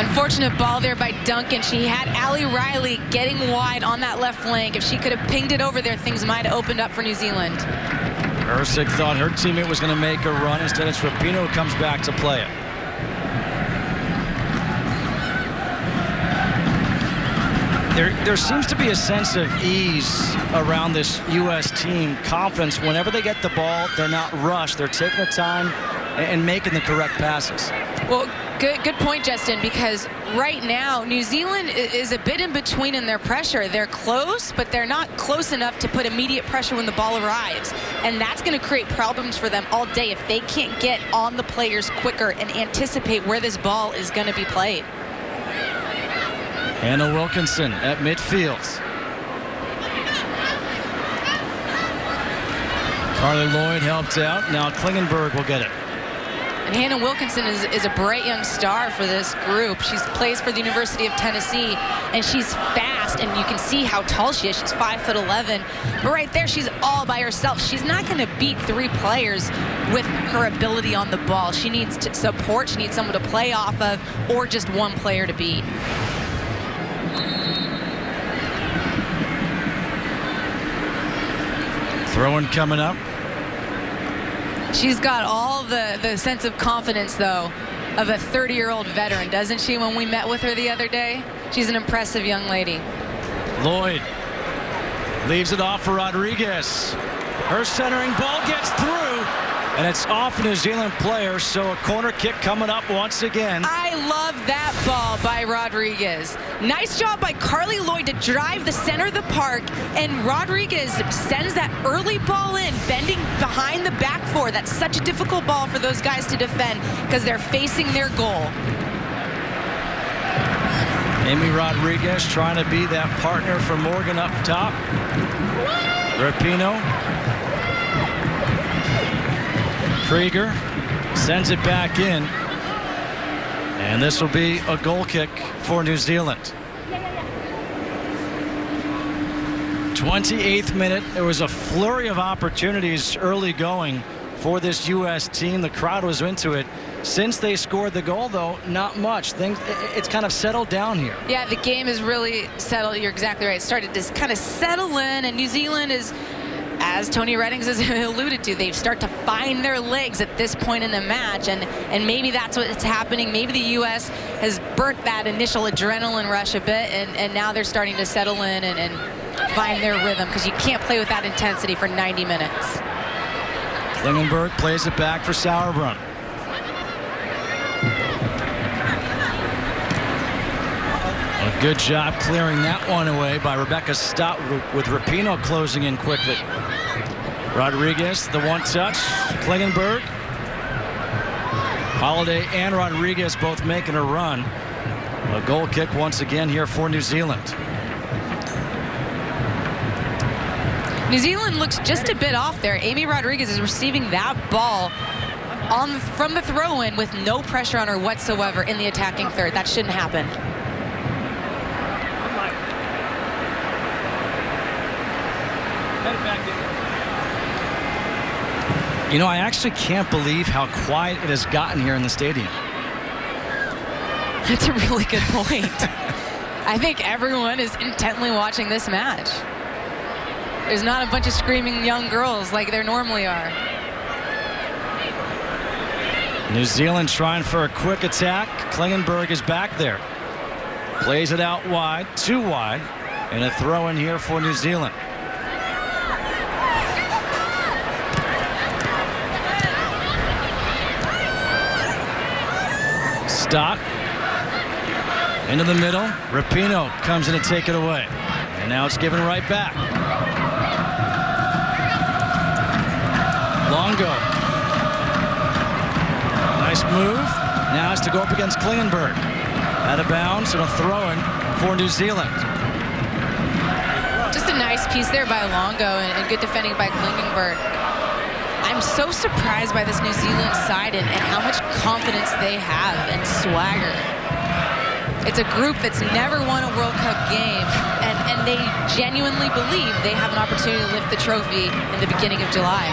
Unfortunate ball there by Duncan. She had Allie Riley getting wide on that left flank. If she could have pinged it over there, things might have opened up for New Zealand. Erceg thought her teammate was going to make a run. Instead, it's Rapinoe who comes back to play it. There seems to be a sense of ease around this U.S. team. Confidence. Whenever they get the ball, they're not rushed. They're taking their time and making the correct passes. Well, good point, Justin, because right now, New Zealand is a bit in between in their pressure. They're close, but they're not close enough to put immediate pressure when the ball arrives. And that's going to create problems for them all day if they can't get on the players quicker and anticipate where this ball is going to be played. Hannah Wilkinson at midfield. Carly Lloyd helped out. Now Klingenberg will get it. And Hannah Wilkinson is a bright young star for this group. She plays for the University of Tennessee, and she's fast, and you can see how tall she is. She's 5'11", but right there, she's all by herself. She's not going to beat 3 players with her ability on the ball. She needs support. She needs someone to play off of, or just one player to beat. Throwing coming up. She's got all the sense of confidence, though, of a 30-year-old veteran, doesn't she, when we met with her the other day? She's an impressive young lady. Lloyd leaves it off for Rodriguez. Her centering ball gets through, and it's off a New Zealand player, so a corner kick coming up once again. I love that ball by Rodriguez. Nice job by Carly Lloyd to drive the center of the park, and Rodriguez sends that early ball in, bending behind the back four. That's such a difficult ball for those guys to defend because they're facing their goal. Amy Rodriguez trying to be that partner for Morgan up top. Rapinoe. Krieger sends it back in. And this will be a goal kick for New Zealand. 28th minute. There was a flurry of opportunities early going for this U.S. team. The crowd was into it. Since they scored the goal, though, not much. It's kind of settled down here. Yeah, the game is really settled. You're exactly right. It started to kind of settle in, and New Zealand is, as Tony Reddings has alluded to, they start to find their legs at this point in the match, and maybe that's what's happening. Maybe the U.S. has burnt that initial adrenaline rush a bit, and now they're starting to settle in and find their rhythm, because you can't play with that intensity for 90 minutes. Klingenberg plays it back for Sauerbrunn. A good job clearing that one away by Rebecca Stott, with Rapinoe closing in quickly. Rodriguez, the one-touch. Klingenberg. Holiday and Rodriguez both making a run. A goal kick once again here for New Zealand. New Zealand looks just a bit off there. Amy Rodriguez is receiving that ball from the throw-in with no pressure on her whatsoever in the attacking third. That shouldn't happen. You know, I actually can't believe how quiet it has gotten here in the stadium. That's a really good point. I think everyone is intently watching this match. There's not a bunch of screaming young girls like there normally are. New Zealand trying for a quick attack. Klingenberg is back there. Plays it out wide, too wide, and a throw in here for New Zealand. Stott into the middle. Rapinoe comes in to take it away, and now it's given right back. Longo. Nice move. Now has to go up against Klingenberg. Out of bounds and a throw-in for New Zealand. Just a nice piece there by Longo and good defending by Klingenberg. I'm so surprised by this New Zealand side and how much confidence they have and swagger. It's a group that's never won a World Cup game, and they genuinely believe they have an opportunity to lift the trophy in the beginning of July.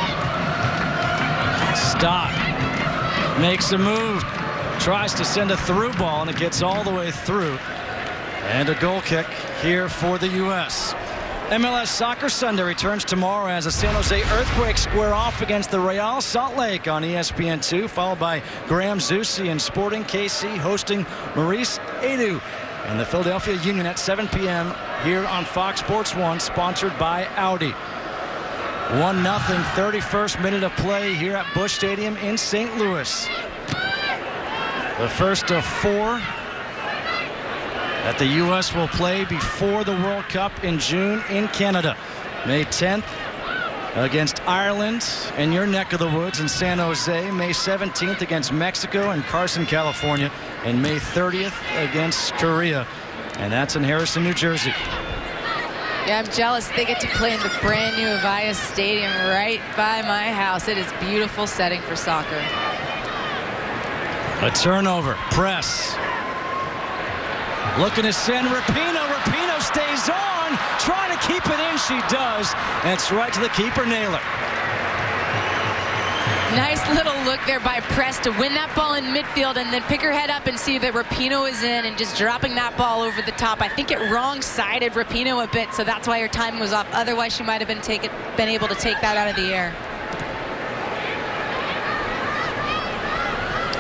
Stott makes a move, tries to send a through ball, and it gets all the way through. And a goal kick here for the U.S. MLS Soccer Sunday returns tomorrow as the San Jose Earthquakes square off against the Real Salt Lake on ESPN2, followed by Graham Zusi and Sporting KC hosting Maurice Edu and the Philadelphia Union at 7 p.m. here on Fox Sports 1, sponsored by Audi. 1-0, 31st minute of play here at Busch Stadium in St. Louis. The first of 4 that the U.S. will play before the World Cup in June in Canada. May 10th against Ireland in your neck of the woods in San Jose. May 17th against Mexico in Carson, California. And May 30th against Korea. And that's in Harrison, New Jersey. Yeah, I'm jealous they get to play in the brand new Avaya Stadium right by my house. It is a beautiful setting for soccer. A turnover. Press. Looking to send Rapinoe. Rapinoe stays on. Trying to keep it in. She does. And it's right to the keeper, Naylor. Nice little look there by Press to win that ball in midfield and then pick her head up and see that Rapinoe is in and just dropping that ball over the top. I think it wrong-sided Rapinoe a bit, so that's why her timing was off. Otherwise, she might have been able to take that out of the air.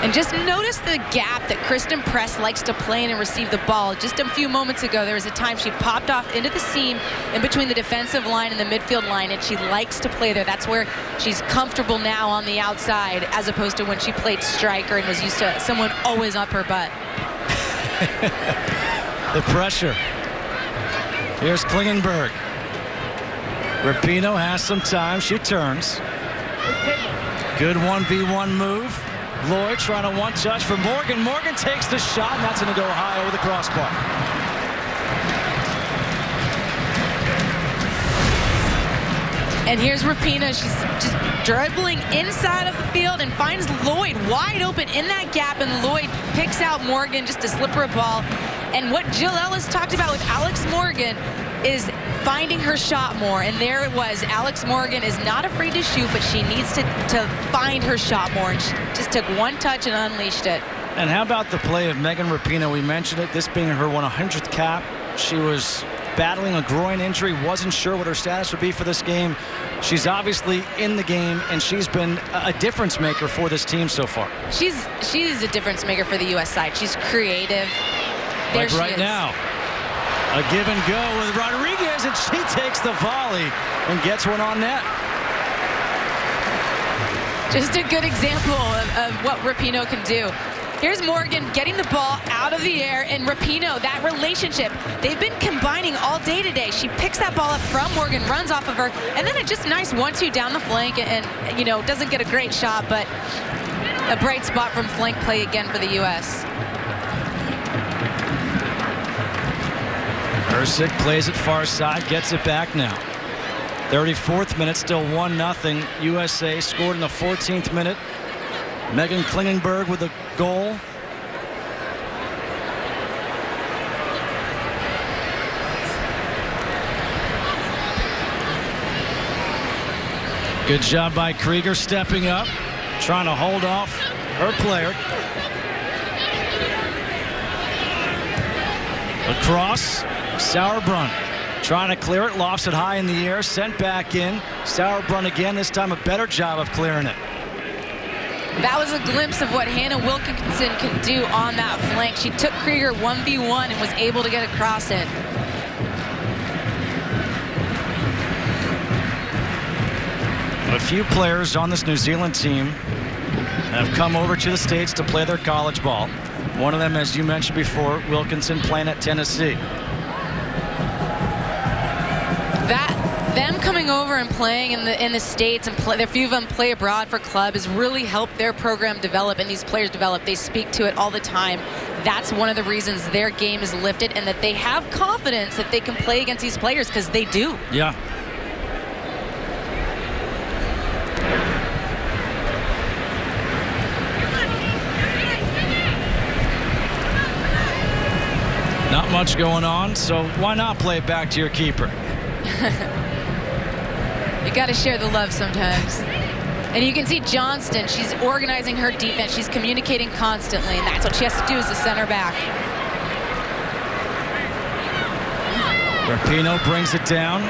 And just notice the gap that Christen Press likes to play in and receive the ball. Just a few moments ago, there was a time she popped off into the seam in between the defensive line and the midfield line, and she likes to play there. That's where she's comfortable now on the outside, as opposed to when she played striker and was used to someone always up her butt. The pressure. Here's Klingenberg. Rapinoe has some time. She turns. Good 1v1 move. Lloyd trying to one-touch for Morgan. Morgan takes the shot, and that's going to go high over the crossbar. And here's Rapinoe. She's just dribbling inside of the field and finds Lloyd wide open in that gap, and Lloyd picks out Morgan just to slip her a ball. And what Jill Ellis talked about with Alex Morgan is finding her shot more, and there it was. Alex Morgan is not afraid to shoot, but she needs to find her shot more, and she just took one touch and unleashed it. And how about the play of Megan Rapinoe? We mentioned it, this being her 100th cap. She was battling a groin injury, wasn't sure what her status would be for this game. She's obviously in the game, and she's been a difference maker for this team so far. She's a difference maker for the U.S. side. She's creative. There like right now. A give and go with Rodriguez, and she takes the volley and gets one on net. Just a good example of what Rapinoe can do. Here's Morgan getting the ball out of the air, and Rapinoe, that relationship, they've been combining all day today. She picks that ball up from Morgan, runs off of her, and then a just nice 1-2 down the flank, and you know, doesn't get a great shot, but a bright spot from flank play again for the U.S. Ersic plays it far side, gets it back now. 34th minute, still 1-0. USA scored in the 14th minute. Megan Klingenberg with a goal. Good job by Krieger stepping up, trying to hold off her player. Across. Sauerbrunn trying to clear it, lofts it high in the air, sent back in. Sauerbrunn again, this time a better job of clearing it. That was a glimpse of what Hannah Wilkinson can do on that flank. She took Krieger 1v1 and was able to get across it. A few players on this New Zealand team have come over to the States to play their college ball. One of them, as you mentioned before, Wilkinson playing at Tennessee. Them coming over and playing in the States, and a few of them play abroad for club, has really helped their program develop and these players develop. They speak to it all the time. That's one of the reasons their game is lifted and that they have confidence that they can play against these players, because they do. Yeah. Not much going on, so why not play it back to your keeper? You got to share the love sometimes. And you can see Johnston, she's organizing her defense. She's communicating constantly, and that's what she has to do as a center back. Rapinoe brings it down.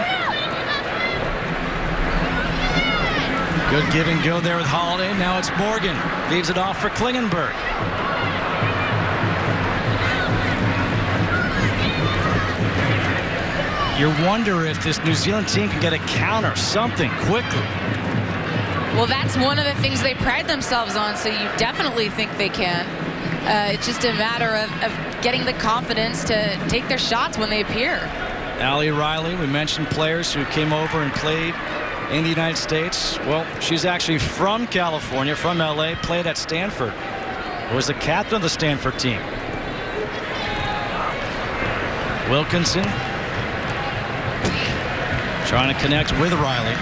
Good give and go there with Holiday. Now it's Morgan. Leaves it off for Klingenberg. You wonder if this New Zealand team can get a counter, something, quickly. Well, that's one of the things they pride themselves on, so you definitely think they can. It's just a matter of getting the confidence to take their shots when they appear. Allie Riley, we mentioned players who came over and played in the United States. Well, she's actually from California, from LA, played at Stanford. Was the captain of the Stanford team. Wilkinson trying to connect with Riley.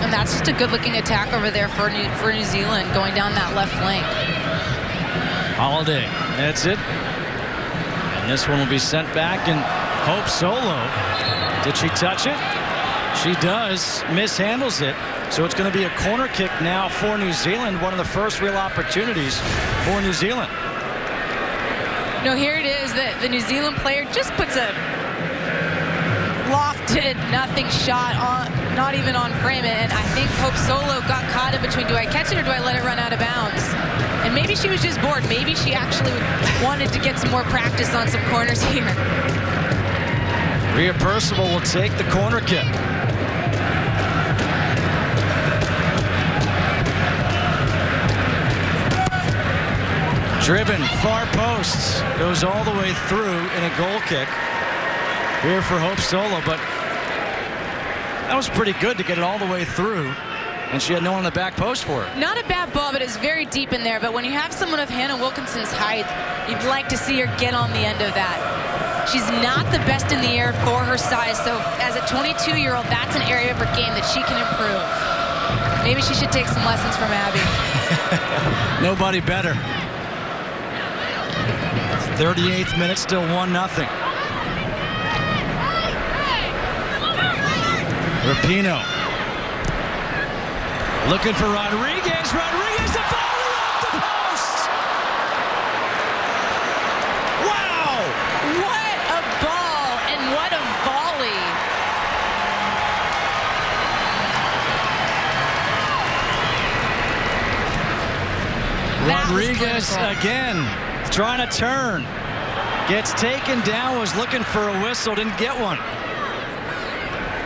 And that's just a good-looking attack over there for New Zealand, going down that left flank. Holiday, that's it. And this one will be sent back, and Hope Solo. Did she touch it? She does. Mishandles it. So it's going to be a corner kick now for New Zealand. One of the first real opportunities for New Zealand. No, here it is. The New Zealand player just puts a lofted nothing shot on, not even on frame. And I think Hope Solo got caught in between. Do I catch it or do I let it run out of bounds? And maybe she was just bored. Maybe she actually wanted to get some more practice on some corners here. Rhea Percival will take the corner kick. Driven, far post, goes all the way through in a goal kick here for Hope Solo, but that was pretty good to get it all the way through, and she had no one on the back post for it. Not a bad ball, but it's very deep in there. But when you have someone of Hannah Wilkinson's height, you'd like to see her get on the end of that. She's not the best in the air for her size, so as a 22-year-old, that's an area of her game that she can improve. Maybe she should take some lessons from Abby. Nobody better. 38th minute, still 1-0. Rapinoe looking for Rodriguez. Rodriguez, the volley off the post. Wow! What a ball and what a volley. Rodriguez again. Trying to turn. Gets taken down, was looking for a whistle, didn't get one.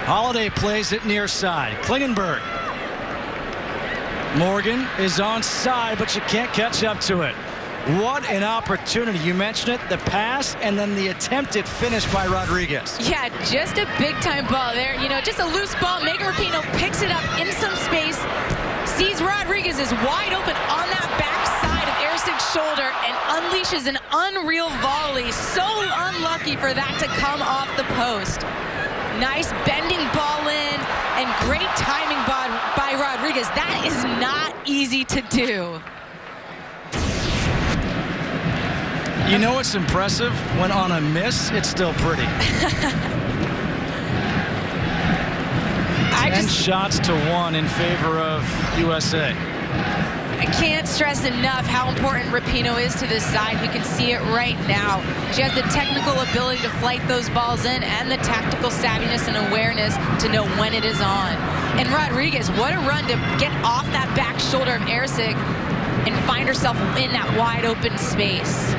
Holiday plays it near side. Klingenberg. Morgan is on side, but she can't catch up to it. What an opportunity. You mentioned it, the pass and then the attempted finish by Rodriguez. Yeah, just a big-time ball there. You know, just a loose ball. Megan Rapinoe picks it up in some space, sees Rodriguez is wide open on that backside of Eric's shoulder and unleashes an unreal volley. So unlucky for that to come off the post. Nice bending ball in and great timing by Rodriguez. That is not easy to do. You know what's impressive? When on a miss, it's still pretty. 10 shots to 1 in favor of USA. I can't stress enough how important Rapinoe is to this side. You can see it right now. She has the technical ability to flight those balls in and the tactical savviness and awareness to know when it is on. And Rodriguez, what a run to get off that back shoulder of Ericik and find herself in that wide open space.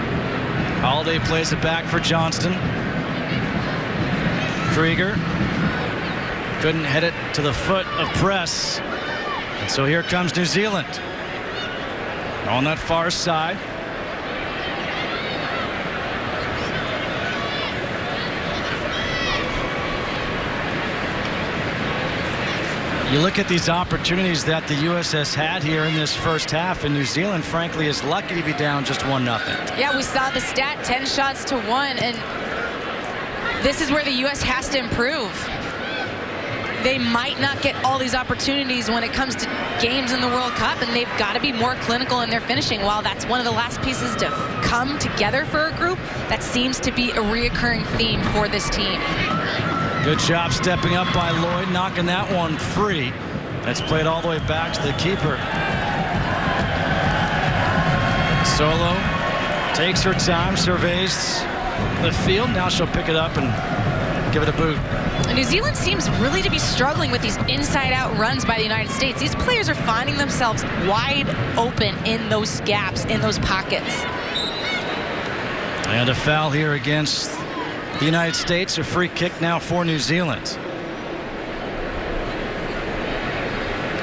Holiday plays it back for Johnston. Krieger couldn't hit it to the foot of press. And so here comes New Zealand. On that far side. You look at these opportunities that the U.S. has had here in this first half, and New Zealand, frankly, is lucky to be down just 1-0. Yeah, we saw the stat, 10 shots to 1, and this is where the U.S. has to improve. They might not get all these opportunities when it comes to games in the World Cup, and they've got to be more clinical in their finishing. While that's one of the last pieces to come together for a group, that seems to be a reoccurring theme for this team. Good job stepping up by Lloyd, knocking that one free. That's played all the way back to the keeper. Solo takes her time, surveys the field. Now she'll pick it up and give it a boot. New Zealand seems really to be struggling with these inside-out runs by the United States. These players are finding themselves wide open in those gaps, in those pockets. And a foul here against the United States. A free kick now for New Zealand.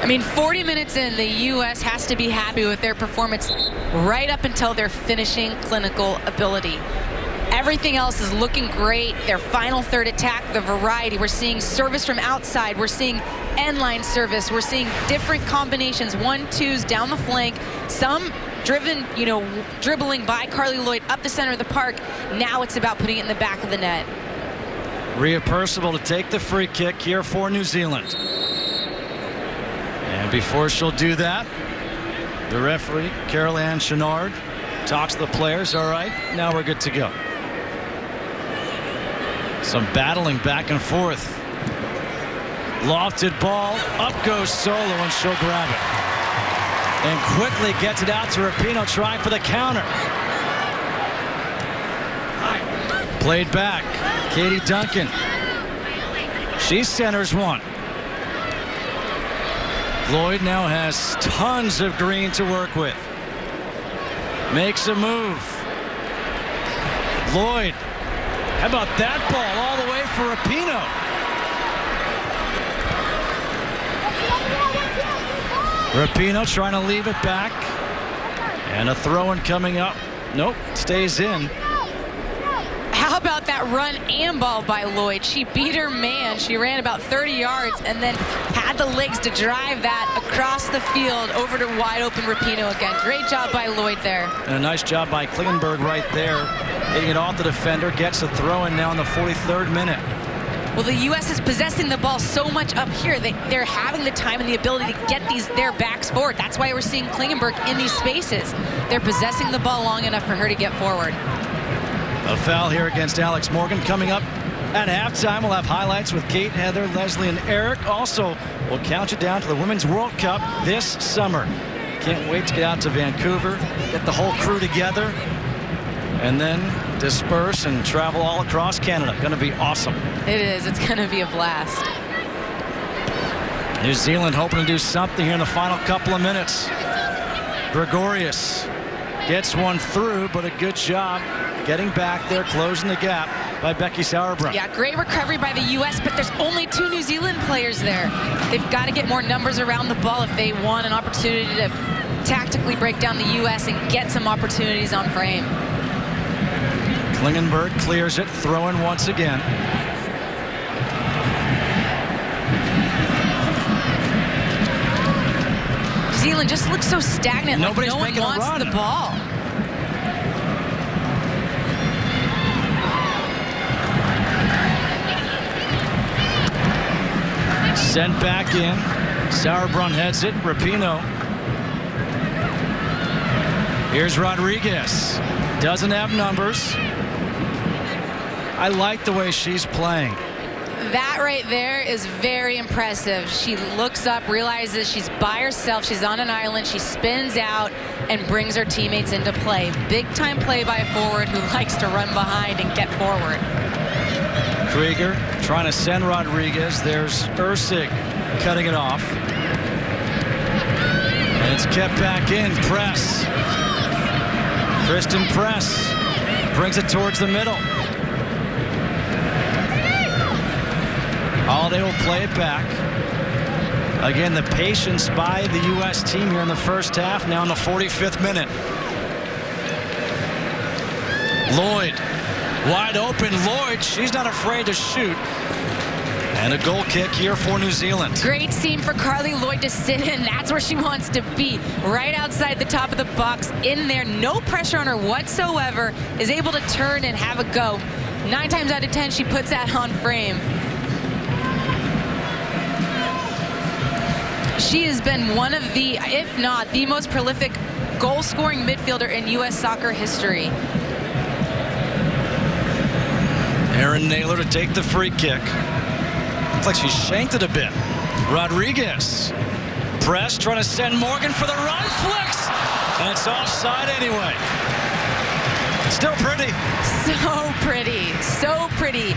I mean, 40 minutes in, the U.S. has to be happy with their performance right up until their finishing clinical ability. Everything else is looking great. Their final third attack, the variety. We're seeing service from outside. We're seeing end line service. We're seeing different combinations, 1-2s down the flank. Some driven, dribbling by Carly Lloyd up the center of the park. Now it's about putting it in the back of the net. Rhea Percival to take the free kick here for New Zealand. And before she'll do that, the referee, Carol Ann Chenard, talks to the players. All right, now we're good to go. Some battling back and forth. Lofted ball, up goes Solo, and she'll grab it. And quickly gets it out to Rapinoe, trying for the counter. Played back, Katie Duncan. She centers one. Lloyd now has tons of green to work with. Makes a move. Lloyd, how about that ball all the way for Rapinoe? Rapinoe trying to leave it back. And a throw-in coming up. Nope, stays in. How about that run and ball by Lloyd? She beat her man. She ran about 30 yards and then had the legs to drive that across the field over to wide open Rapinoe again. Great job by Lloyd there. And a nice job by Klingenberg right there. Hitting it off the defender, gets a throw-in now in the 43rd minute. Well, the U.S. is possessing the ball so much up here. They're having the time and the ability to get their backs forward. That's why we're seeing Klingenberg in these spaces. They're possessing the ball long enough for her to get forward. A foul here against Alex Morgan coming up at halftime. We'll have highlights with Kate, Heather, Leslie, and Eric. Also, we'll count you down to the Women's World Cup this summer. Can't wait to get out to Vancouver, get the whole crew together, and then disperse and travel all across Canada. Going to be awesome. It is. It's going to be a blast. New Zealand hoping to do something here in the final couple of minutes. Gregorius gets one through, but a good job getting back there, closing the gap by Becky Sauerbrunn. Yeah, great recovery by the U.S., but there's only 2 New Zealand players there. They've got to get more numbers around the ball if they want an opportunity to tactically break down the U.S. and get some opportunities on frame. Klingenberg clears it, throwing once again. New Zealand just looks so stagnant. Nobody's like no one making wants the ball. Sent back in. Sauerbrunn heads it. Rapinoe. Here's Rodriguez. Doesn't have numbers. I like the way she's playing. That right there is very impressive. She looks up, realizes she's by herself. She's on an island. She spins out and brings her teammates into play. Big time play by a forward who likes to run behind and get forward. Krieger trying to send Rodriguez. There's Ursig cutting it off. And it's kept back in. Press. Kristen Press brings it towards the middle. Holiday will play it back. Again, the patience by the U.S. team here in the first half, now in the 45th minute. Lloyd, wide open. Lloyd, she's not afraid to shoot. And a goal kick here for New Zealand. Great seam for Carly Lloyd to sit in. That's where she wants to be. Right outside the top of the box. In there, no pressure on her whatsoever. Is able to turn and have a go. 9 times out of 10, she puts that on frame. She has been one of the, if not the most prolific goal-scoring midfielder in U.S. soccer history. Aaron Naylor to take the free kick. Looks like she shanked it a bit. Rodriguez. Press trying to send Morgan for the run. Flicks. And it's offside anyway. Still pretty. So pretty. So pretty.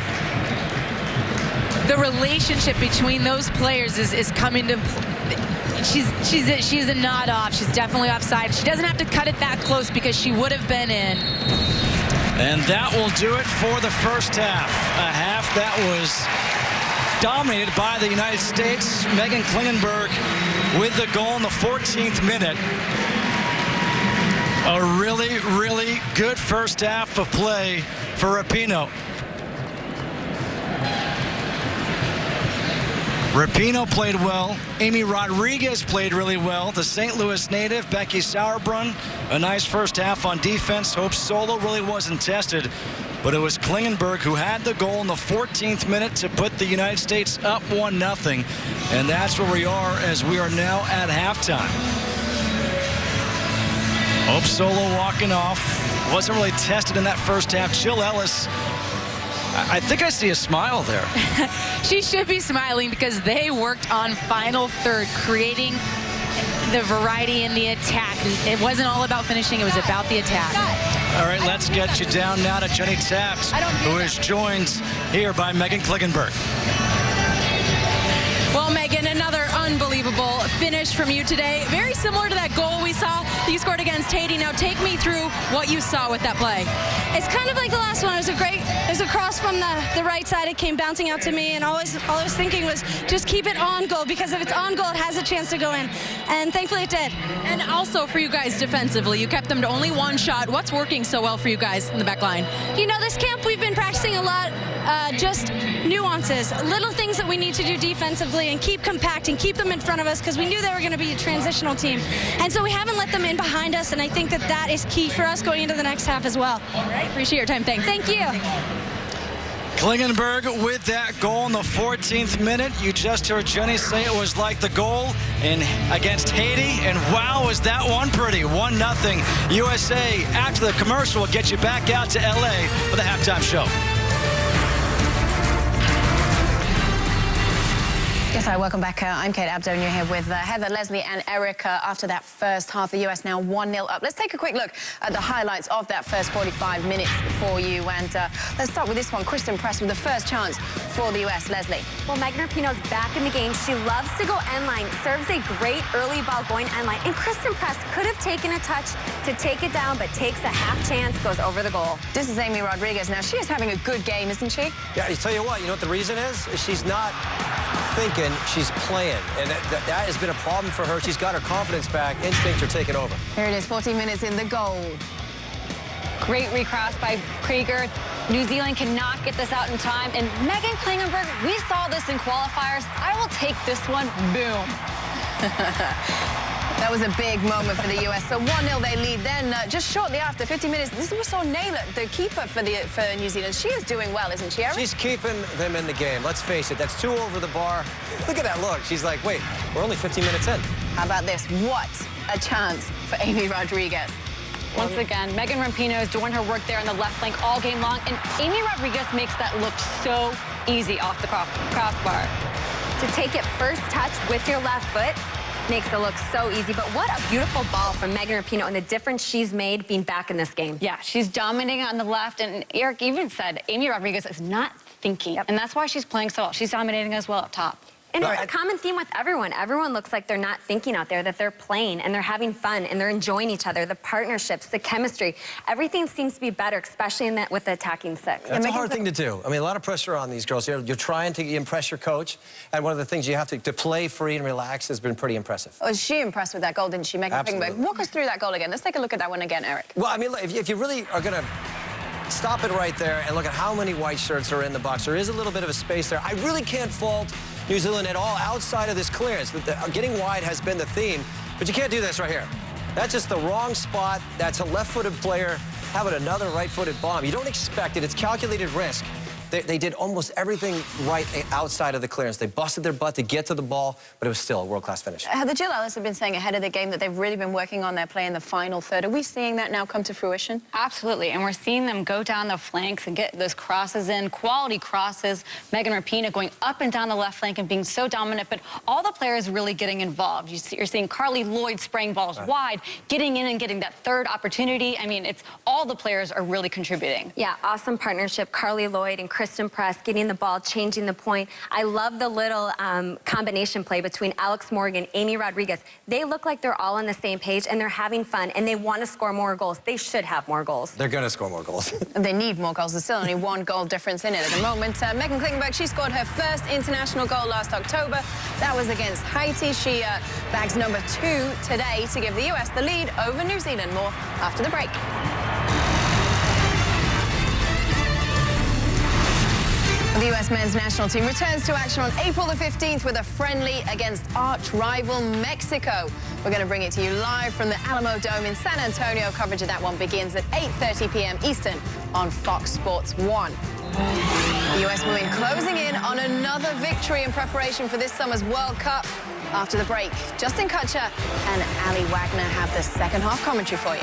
The relationship between those players is coming to. She's a nod off. She's definitely offside. She doesn't have to cut it that close because she would have been in. And that will do it for the first half. A half that was dominated by the United States. Megan Klingenberg with the goal in the 14th minute. A really, really good first half of play for Rapinoe. Rapinoe played well. Amy Rodriguez played really well. The St. Louis native, Becky Sauerbrunn, a nice first half on defense. Hope Solo really wasn't tested. but it was Klingenberg who had the goal in the 14th minute to put the United States up 1-0. And that's where we are as we are now at halftime. Hope Solo walking off. Wasn't really tested in that first half. Jill Ellis, I think I see a smile there. She should be smiling because they worked on final third, creating the variety in the attack. It wasn't all about finishing, it was about the attack. All right, let's get you down now to Jenny Taft, who is joined here by Megan Klingenberg. Well, Megan, another unbelievable finish from you today. Very similar to that goal we saw that you scored against Haiti. Now take me through what you saw with that play. It's kind of like the last one. It was a cross from the right side. It came bouncing out to me, and all I was thinking was just keep it on goal, because if it's on goal, it has a chance to go in. And thankfully it did. And also for you guys defensively, you kept them to only one shot. What's working so well for you guys in the back line? You know, this camp we've been practicing a lot, just nuances, little things that we need to do defensively and keep compact and keep them in front of us, because we knew they were going to be a transitional team. And so we haven't let them in behind us, and I think that is key for us going into the next half as well. All right, appreciate your time. Thanks. Thank you. Klingenberg with that goal in the 14th minute. You just heard Jenny say it was like the goal against Haiti, and wow, was that one pretty. 1-0 USA. After the commercial, we'll get you back out to LA for the halftime show. Yes, hi, welcome back. I'm Kate Abdo, and you're here with Heather, Leslie, and Erica. After that first half, the U.S. now 1-0 up. Let's take a quick look at the highlights of that first 45 minutes for you. And let's start with this one. Kristen Press with the first chance for the U.S. Leslie. Well, Megan Rapinoe's back in the game. She loves to go end line, serves a great early ball going end line. And Kristen Press could have taken a touch to take it down, but takes a half chance, goes over the goal. This is Amy Rodriguez. Now, she is having a good game, isn't she? Yeah, I tell you what the reason is? She's not thinking, she's playing, and that has been a problem for her. She's got her confidence back. Instincts are taking over. Here it is, 14 minutes in the goal. Great recross by Krieger. New Zealand cannot get this out in time. And Megan Klingenberg, we saw this in qualifiers. I will take this one. Boom. That was a big moment for the U.S. So 1-0 they lead. Then just shortly after, 50 minutes, this is we saw Naylor, the keeper for New Zealand. She is doing well, isn't she, Eric? She's keeping them in the game. Let's face it, that's 2 over the bar. Look at that look. She's like, wait, we're only 15 minutes in. How about this? What a chance for Amy Rodriguez. Once again, Megan Rapinoe is doing her work there on the left flank all game long, and Amy Rodriguez makes that look so easy off the crossbar. To take it first touch with your left foot makes it look so easy. But what a beautiful ball from Megan Rapinoe and the difference she's made being back in this game. Yeah, she's dominating on the left, and Eric even said Amy Rodriguez is not thinking, and that's why she's playing so well. She's dominating as well up top. And it's a common theme with everyone. Everyone looks like they're not thinking out there, that they're playing and they're having fun and they're enjoying each other, the partnerships, the chemistry. Everything seems to be better, especially in that with the attacking six. That's a hard thing to do. I mean, a lot of pressure on these girls. You're trying to impress your coach, and one of the things you have to play free and relax has been pretty impressive. Was she impressed with that goal, didn't she, Megan Klingenberg? Walk us through that goal again. Let's take a look at that one again, Eric. Well, I mean, if you really are going to stop it right there and look at how many white shirts are in the box, there is a little bit of a space there. I really can't fault New Zealand at all outside of this clearance. Getting wide has been the theme, but you can't do this right here. That's just the wrong spot. That's a left-footed player having another right-footed bomb. You don't expect it. It's calculated risk. They did almost everything right outside of the clearance. They busted their butt to get to the ball, but it was still a world-class finish. The Jill Ellis have been saying ahead of the game that they've really been working on their play in the final third. Are we seeing that now come to fruition? Absolutely, and we're seeing them go down the flanks and get those crosses in, quality crosses. Megan Rapinoe going up and down the left flank and being so dominant, but all the players really getting involved. You're seeing Carly Lloyd spraying balls wide, getting in and getting that third opportunity. I mean, it's all the players are really contributing. Yeah, awesome partnership. Carly Lloyd and Kristen Press getting the ball, changing the point. I love the little combination play between Alex Morgan, Amy Rodriguez. They look like they're all on the same page and they're having fun and they want to score more goals. They should have more goals. They're going to score more goals. They need more goals. There's still only 1 goal difference in it at the moment. Megan Klingenberg, she scored her first international goal last October. That was against Haiti. She bags number 2 today to give the U.S. the lead over New Zealand. More after the break. The U.S. men's national team returns to action on April the 15th with a friendly against arch rival Mexico. We're going to bring it to you live from the Alamo Dome in San Antonio. Coverage of that one begins at 8:30 p.m. Eastern on Fox Sports 1. The U.S. women closing in on another victory in preparation for this summer's World Cup. After the break, Justin Kutcher and Ali Wagner have the second half commentary for you.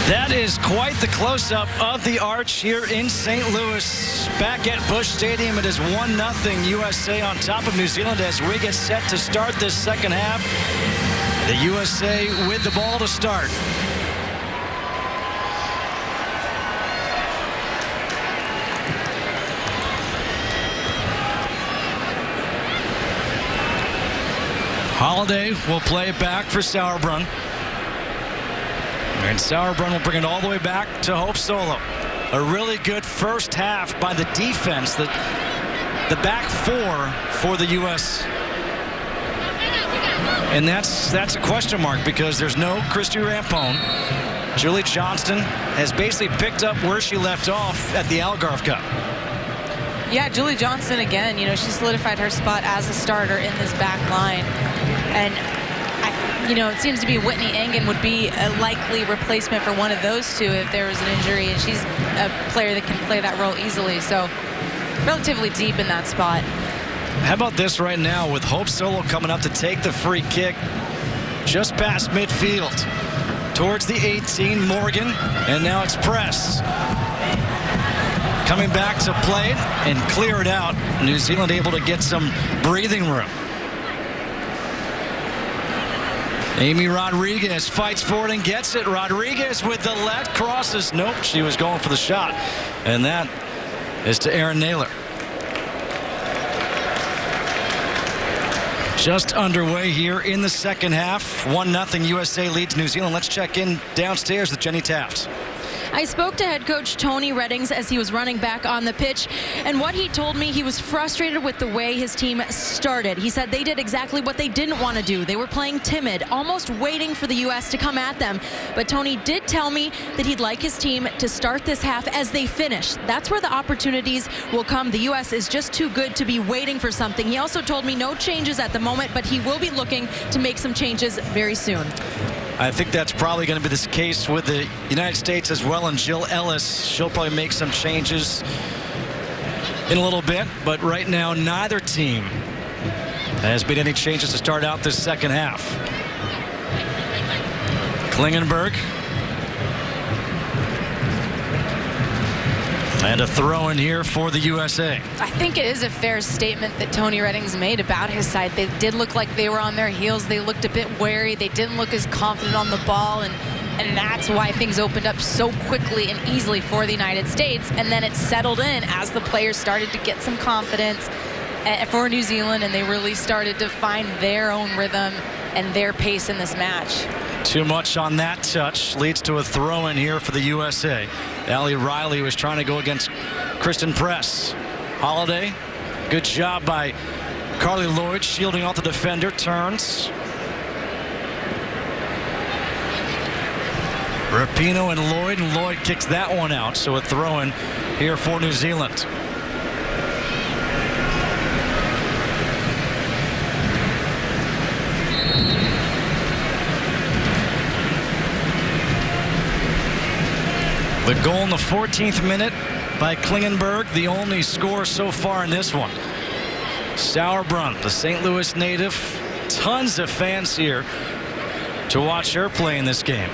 That is quite the close-up of the arch here in St. Louis. Back at Busch Stadium, it is 1-0 USA on top of New Zealand as we get set to start this second half. The USA with the ball to start. Holiday will play it back for Sauerbrunn. And Sauerbrunn will bring it all the way back to Hope Solo. A really good first half by the defense, the back four for the U.S. And that's a question mark because there's no Christy Rampone. Julie Johnston has basically picked up where she left off at the Algarve Cup. Yeah, Julie Johnston again, you know, she solidified her spot as a starter in this back line. And you know, it seems to be Whitney Engen would be a likely replacement for one of those two if there was an injury, and she's a player that can play that role easily. So relatively deep in that spot. How about this right now with Hope Solo coming up to take the free kick just past midfield towards the 18, Morgan, and now it's Press. Coming back to play it and clear it out. New Zealand able to get some breathing room. Amy Rodriguez fights for it and gets it. Rodriguez with the left, crosses. Nope, she was going for the shot. And that is to Erin Naylor. Just underway here in the second half. 1-0 USA leads New Zealand. Let's check in downstairs with Jenny Taft. I spoke to head coach Tony Reddings as he was running back on the pitch, and what he told me, he was frustrated with the way his team started. He said they did exactly what they didn't want to do. They were playing timid, almost waiting for the U.S. to come at them. But Tony did tell me that he'd like his team to start this half as they finish. That's where the opportunities will come. The U.S. is just too good to be waiting for something. He also told me no changes at the moment, but he will be looking to make some changes very soon. I think that's probably going to be the case with the United States as well, and Jill Ellis. She'll probably make some changes in a little bit, but right now neither team has made any changes to start out this second half. Klingenberg. And a throw in here for the USA. I think it is a fair statement that Tony Reddings made about his side. They did look like they were on their heels. They looked a bit wary. They didn't look as confident on the ball, and that's why things opened up so quickly and easily for the United States. And then it settled in as the players started to get some confidence for New Zealand, and they really started to find their own rhythm and their pace in this match. Too much on that touch leads to a throw in here for the USA. Allie Riley was trying to go against Kristen Press. Holiday, good job by Carly Lloyd shielding off the defender, turns. Rapinoe and Lloyd kicks that one out, so a throw in here for New Zealand. The goal in the 14th minute by Klingenberg, the only score so far in this one. Sauerbrunn, the St. Louis native, tons of fans here to watch her play in this game.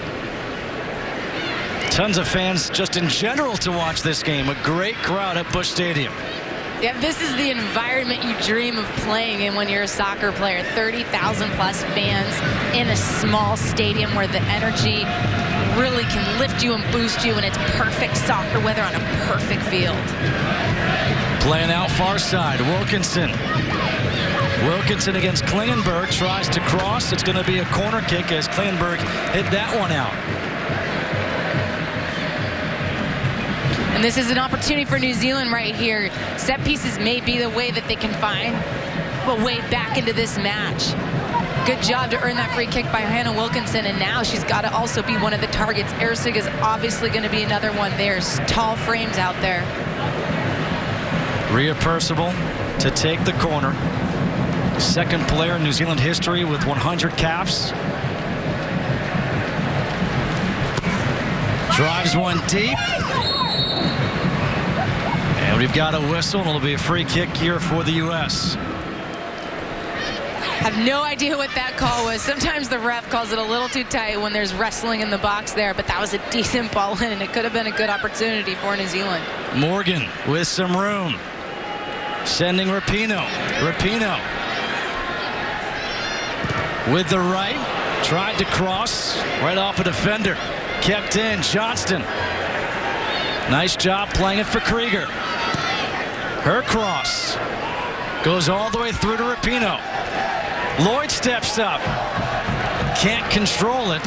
Tons of fans just in general to watch this game. A great crowd at Busch Stadium. Yeah, this is the environment you dream of playing in when you're a soccer player. 30,000 plus fans in a small stadium where the energy really can lift you and boost you, and it's perfect soccer weather on a perfect field. Playing out far side, Wilkinson. Wilkinson against Klingenberg, tries to cross. It's going to be a corner kick as Klingenberg hit that one out. And this is an opportunity for New Zealand right here. Set pieces may be the way that they can find a way back into this match. Good job to earn that free kick by Hannah Wilkinson, and now she's got to also be one of the targets. Ersig is obviously going to be another one. There's tall frames out there. Rhea Percival to take the corner. Second player in New Zealand history with 100 caps. Drives one deep. And we've got a whistle, and it'll be a free kick here for the U.S. Have no idea what that call was. Sometimes the ref calls it a little too tight when there's wrestling in the box there, but that was a decent ball in, and it could have been a good opportunity for New Zealand. Morgan with some room. Sending Rapinoe. Rapinoe with the right. Tried to cross right off a defender. Kept in. Johnston. Nice job playing it for Krieger. Her cross goes all the way through to Rapinoe. Lloyd steps up. Can't control it.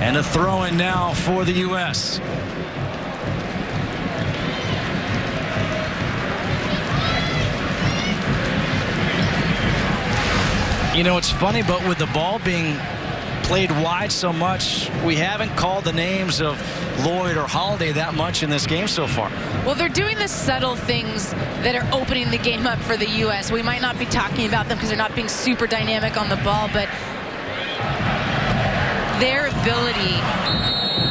And a throw in now for the U.S. You know, it's funny, but with the ball being played wide so much, we haven't called the names of Lloyd or Holiday that much in this game so far. Well, they're doing the subtle things that are opening the game up for the U.S. We might not be talking about them because they're not being super dynamic on the ball, but their ability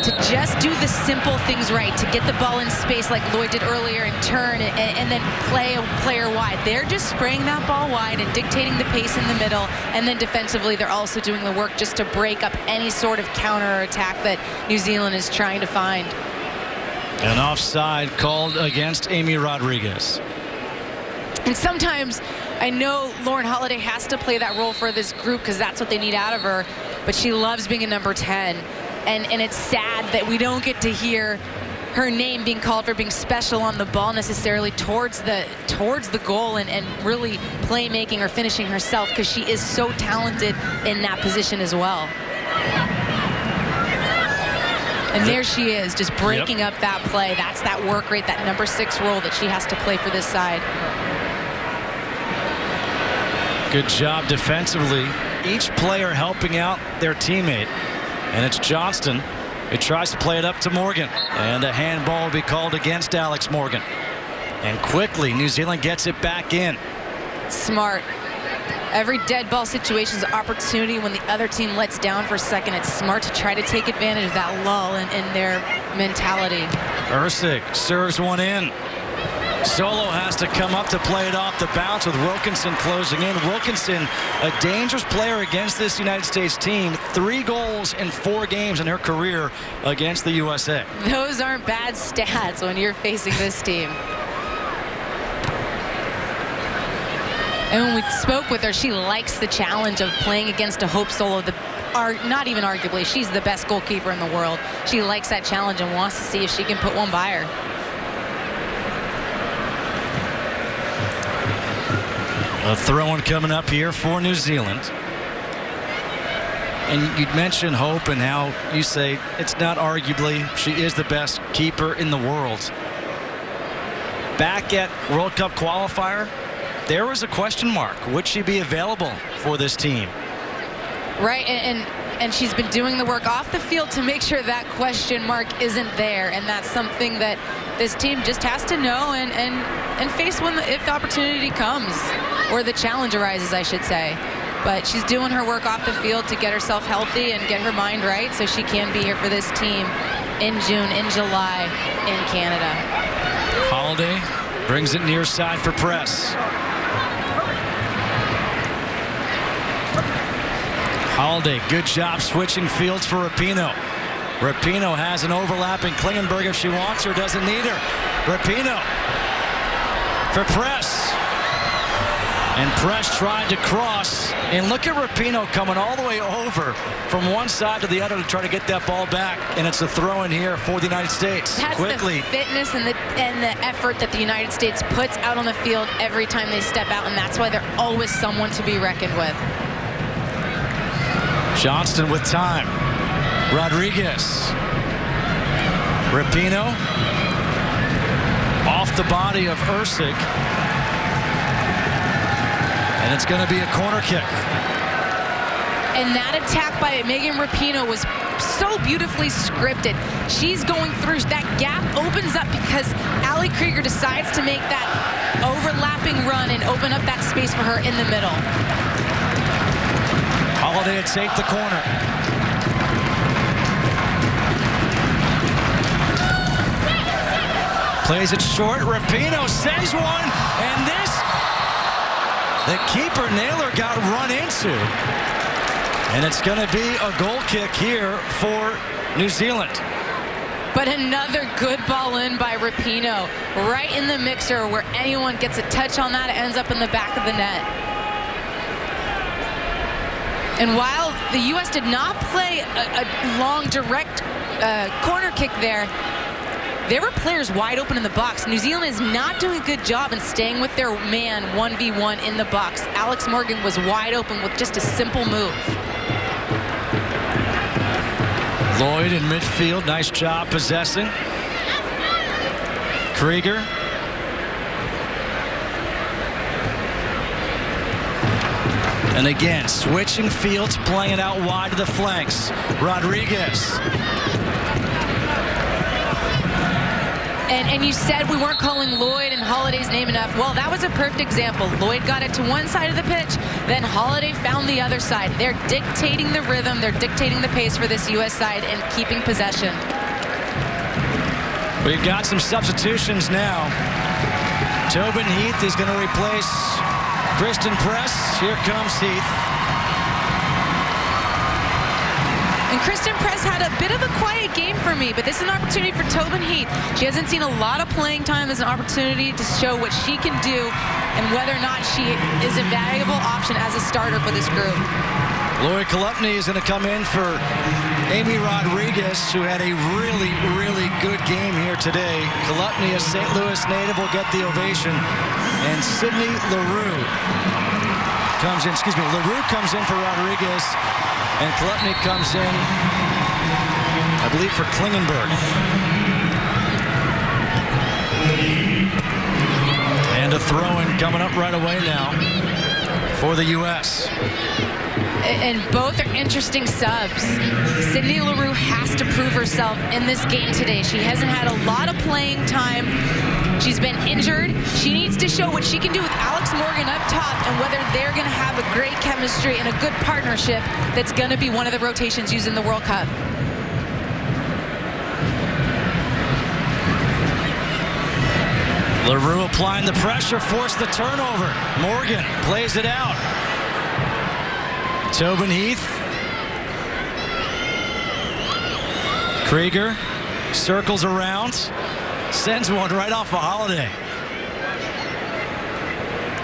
to just do the simple things right, to get the ball in space like Lloyd did earlier and turn and then play a player wide. They're just spraying that ball wide and dictating the pace in the middle, and then defensively they're also doing the work just to break up any sort of counter attack that New Zealand is trying to find. An offside called against Amy Rodriguez. And sometimes I know Lauren Holiday has to play that role for this group because that's what they need out of her, but she loves being a number 10. And it's sad that we don't get to hear her name being called for being special on the ball necessarily towards the goal and really playmaking or finishing herself, because she is so talented in that position as well. And there she is, just breaking up that play. That's that work rate, that number 6 role that she has to play for this side. Good job defensively. Each player helping out their teammate. And it's Johnston who tries to play it up to Morgan. And a handball will be called against Alex Morgan. And quickly, New Zealand gets it back in. Smart. Every dead ball situation is an opportunity when the other team lets down for a second. It's smart to try to take advantage of that lull in their mentality. Ersig serves one in. Solo has to come up to play it off the bounce with Wilkinson closing in. Wilkinson, a dangerous player against this United States team. 3 goals in 4 games in her career against the USA. Those aren't bad stats when you're facing this team. And when we spoke with her, she likes the challenge of playing against a Hope Solo. Not even arguably, she's the best goalkeeper in the world. She likes that challenge and wants to see if she can put one by her. A throw-in coming up here for New Zealand. And you'd mention Hope and how you say it's not arguably, she is the best keeper in the world. Back at World Cup qualifier, there was a question mark. Would she be available for this team? Right, and she's been doing the work off the field to make sure that question mark isn't there, and that's something that this team just has to know and face if the opportunity comes, or the challenge arises, I should say. But she's doing her work off the field to get herself healthy and get her mind right so she can be here for this team in June, in July, in Canada. Holiday brings it near side for press. Holiday, good job switching fields for Rapinoe. Rapinoe has an overlapping Klingenberg if she wants her, doesn't need her. Rapinoe for Press. And Press tried to cross. And look at Rapinoe coming all the way over from one side to the other to try to get that ball back. And it's a throw in here for the United States. That's quickly. The fitness and the effort that the United States puts out on the field every time they step out. And that's why they're always someone to be reckoned with. Johnston with time. Rodriguez. Rapinoe off the body of Ersig. And it's going to be a corner kick. And that attack by Megan Rapinoe was so beautifully scripted. She's going through, that gap opens up because Ali Krieger decides to make that overlapping run and open up that space for her in the middle. Holiday to take the corner. Plays it short. Rapinoe sends one, and this, the keeper Naylor got run into. And it's going to be a goal kick here for New Zealand. But another good ball in by Rapinoe, right in the mixer where anyone gets a touch on that, it ends up in the back of the net. And while the U.S. did not play a long, direct corner kick there were players wide open in the box. New Zealand is not doing a good job in staying with their man 1v1 in the box. Alex Morgan was wide open with just a simple move. Lloyd in midfield, nice job possessing. Krieger. And again, switching fields, playing it out wide to the flanks. Rodriguez. And you said we weren't calling Lloyd and Holiday's name enough. Well, that was a perfect example. Lloyd got it to one side of the pitch, then Holiday found the other side. They're dictating the rhythm, they're dictating the pace for this U.S. side and keeping possession. We've got some substitutions now. Tobin Heath is going to replace Kristen Press. Here comes Heath. And Kristen Press had a bit of a quiet game for me, but this is an opportunity for Tobin Heath. She hasn't seen a lot of playing time as an opportunity to show what she can do and whether or not she is a valuable option as a starter for this group. Lori Kolupny is going to come in for Amy Rodriguez, who had a really, really good game here today. Kolupny, a St. Louis native, will get the ovation. And Sydney LaRue comes in, LaRue comes in for Rodriguez. And Kolupny comes in, I believe, for Klingenberg. And a throw-in coming up right away now for the U.S. And both are interesting subs. Sydney LaRue has to prove herself in this game today. She hasn't had a lot of playing time. She's been injured. She needs to show what she can do with Alex Morgan up top and whether they're going to have a great chemistry and a good partnership that's going to be one of the rotations used in the World Cup. LaRue applying the pressure, forced the turnover. Morgan plays it out. Tobin Heath. Krieger circles around. Sends one right off a Holiday.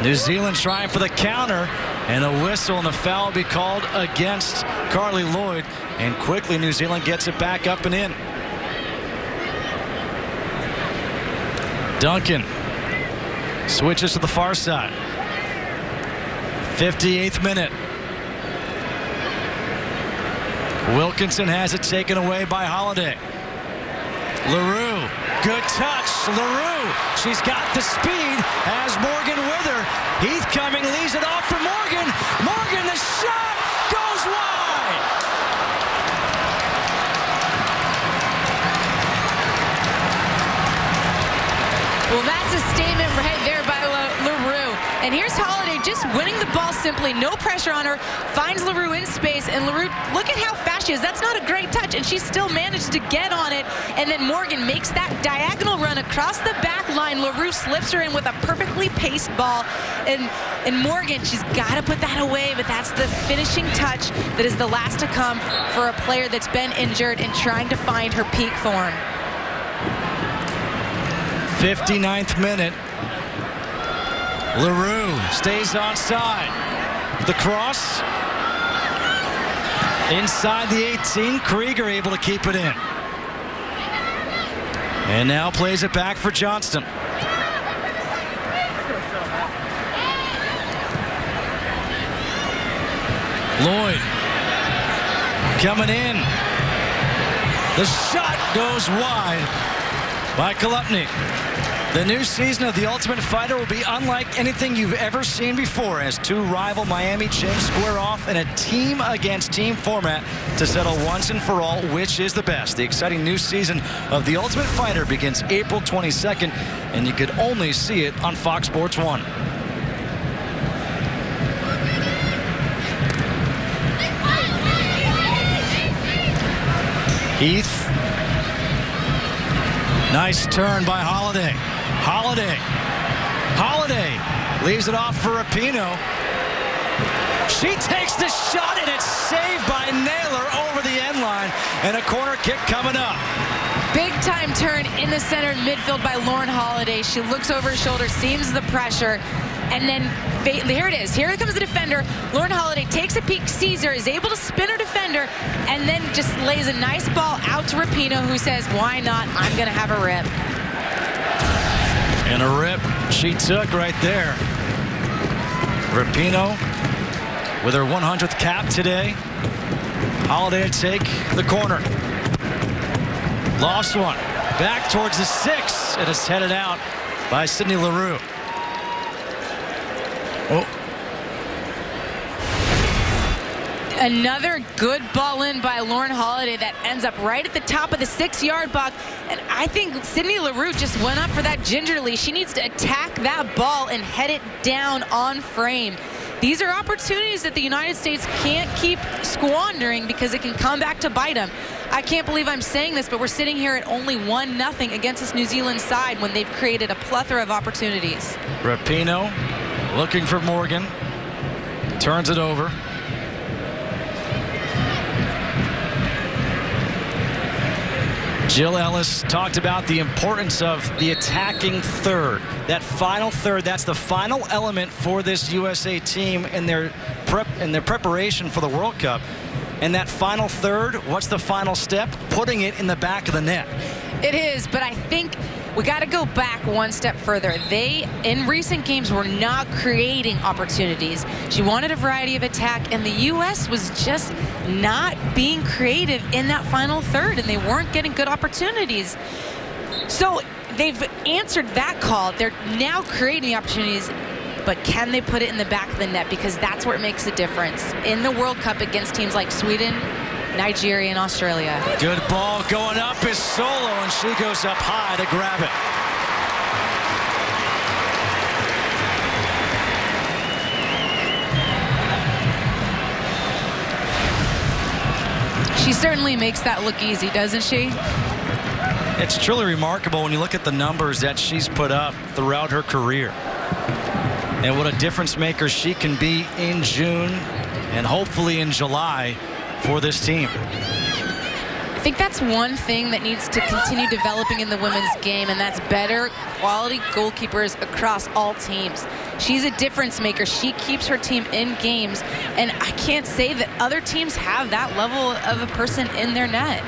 New Zealand trying for the counter, and a whistle, and the foul will be called against Carly Lloyd. And quickly, New Zealand gets it back up and in. Duncan switches to the far side. 58th minute. Wilkinson has it taken away by Holiday. LaRue, good touch. LaRue, she's got the speed, has Morgan with her. Heath coming, leaves it off for Morgan. Morgan, the shot goes wide. Well, that's a statement right there by LaRue. And here's Holiday just winning the ball simply, no pressure on her, finds LaRue in space, and LaRue, look at how fast she is. That's not a great touch, and she still managed to get on it. And then Morgan makes that diagonal run across the back line. LaRue slips her in with a perfectly paced ball. And Morgan, she's got to put that away, but that's the finishing touch that is the last to come for a player that's been injured and trying to find her peak form. 59th minute. LaRue stays onside. The cross inside the 18. Krieger able to keep it in. And now plays it back for Johnston. Lloyd coming in. The shot goes wide by Kolupny. The new season of The Ultimate Fighter will be unlike anything you've ever seen before as two rival Miami chicks square off in a team-against-team format to settle once and for all which is the best. The exciting new season of The Ultimate Fighter begins April 22nd, and you could only see it on Fox Sports 1. Heath. Nice turn by Holiday. Holiday leaves it off for Rapinoe. She takes the shot, and it's saved by Naylor over the end line, and a corner kick coming up. Big time turn in the center midfield by Lauren Holiday. She looks over her shoulder, sees the pressure, and then here it is. Here comes the defender. Lauren Holiday takes a peek, sees her, is able to spin her defender, and then just lays a nice ball out to Rapinoe, who says, why not? I'm going to have a rip. And a rip she took right there. Rapinoe with her 100th cap today. Holiday to take the corner. Lost one. Back towards the 6. And it's headed out by Sydney Leroux. Oh. Another good ball in by Lauren Holiday that ends up right at the top of the 6-yard box. And I think Sydney Leroux just went up for that gingerly. She needs to attack that ball and head it down on frame. These are opportunities that the United States can't keep squandering because it can come back to bite them. I can't believe I'm saying this, but we're sitting here at only 1-0 against this New Zealand side when they've created a plethora of opportunities. Rapinoe looking for Morgan. Turns it over. Jill Ellis talked about the importance of the attacking third. That final third, that's the final element for this USA team in their preparation for the World Cup. And that final third, what's the final step? Putting it in the back of the net. It is, but I think we got to go back one step further. They, in recent games, were not creating opportunities. She wanted a variety of attack, and the U.S. was just not being creative in that final third, and they weren't getting good opportunities. So they've answered that call. They're now creating opportunities, but can they put it in the back of the net? Because that's where it makes a difference. In the World Cup against teams like Sweden, Nigeria, and Australia. Good ball going up is Solo, and she goes up high to grab it. She certainly makes that look easy, doesn't she? It's truly remarkable when you look at the numbers that she's put up throughout her career. And what a difference maker she can be in June and hopefully in July for this team. I think that's one thing that needs to continue developing in the women's game, and that's better quality goalkeepers across all teams. She's a difference maker. She keeps her team in games, and I can't say that other teams have that level of a person in their net.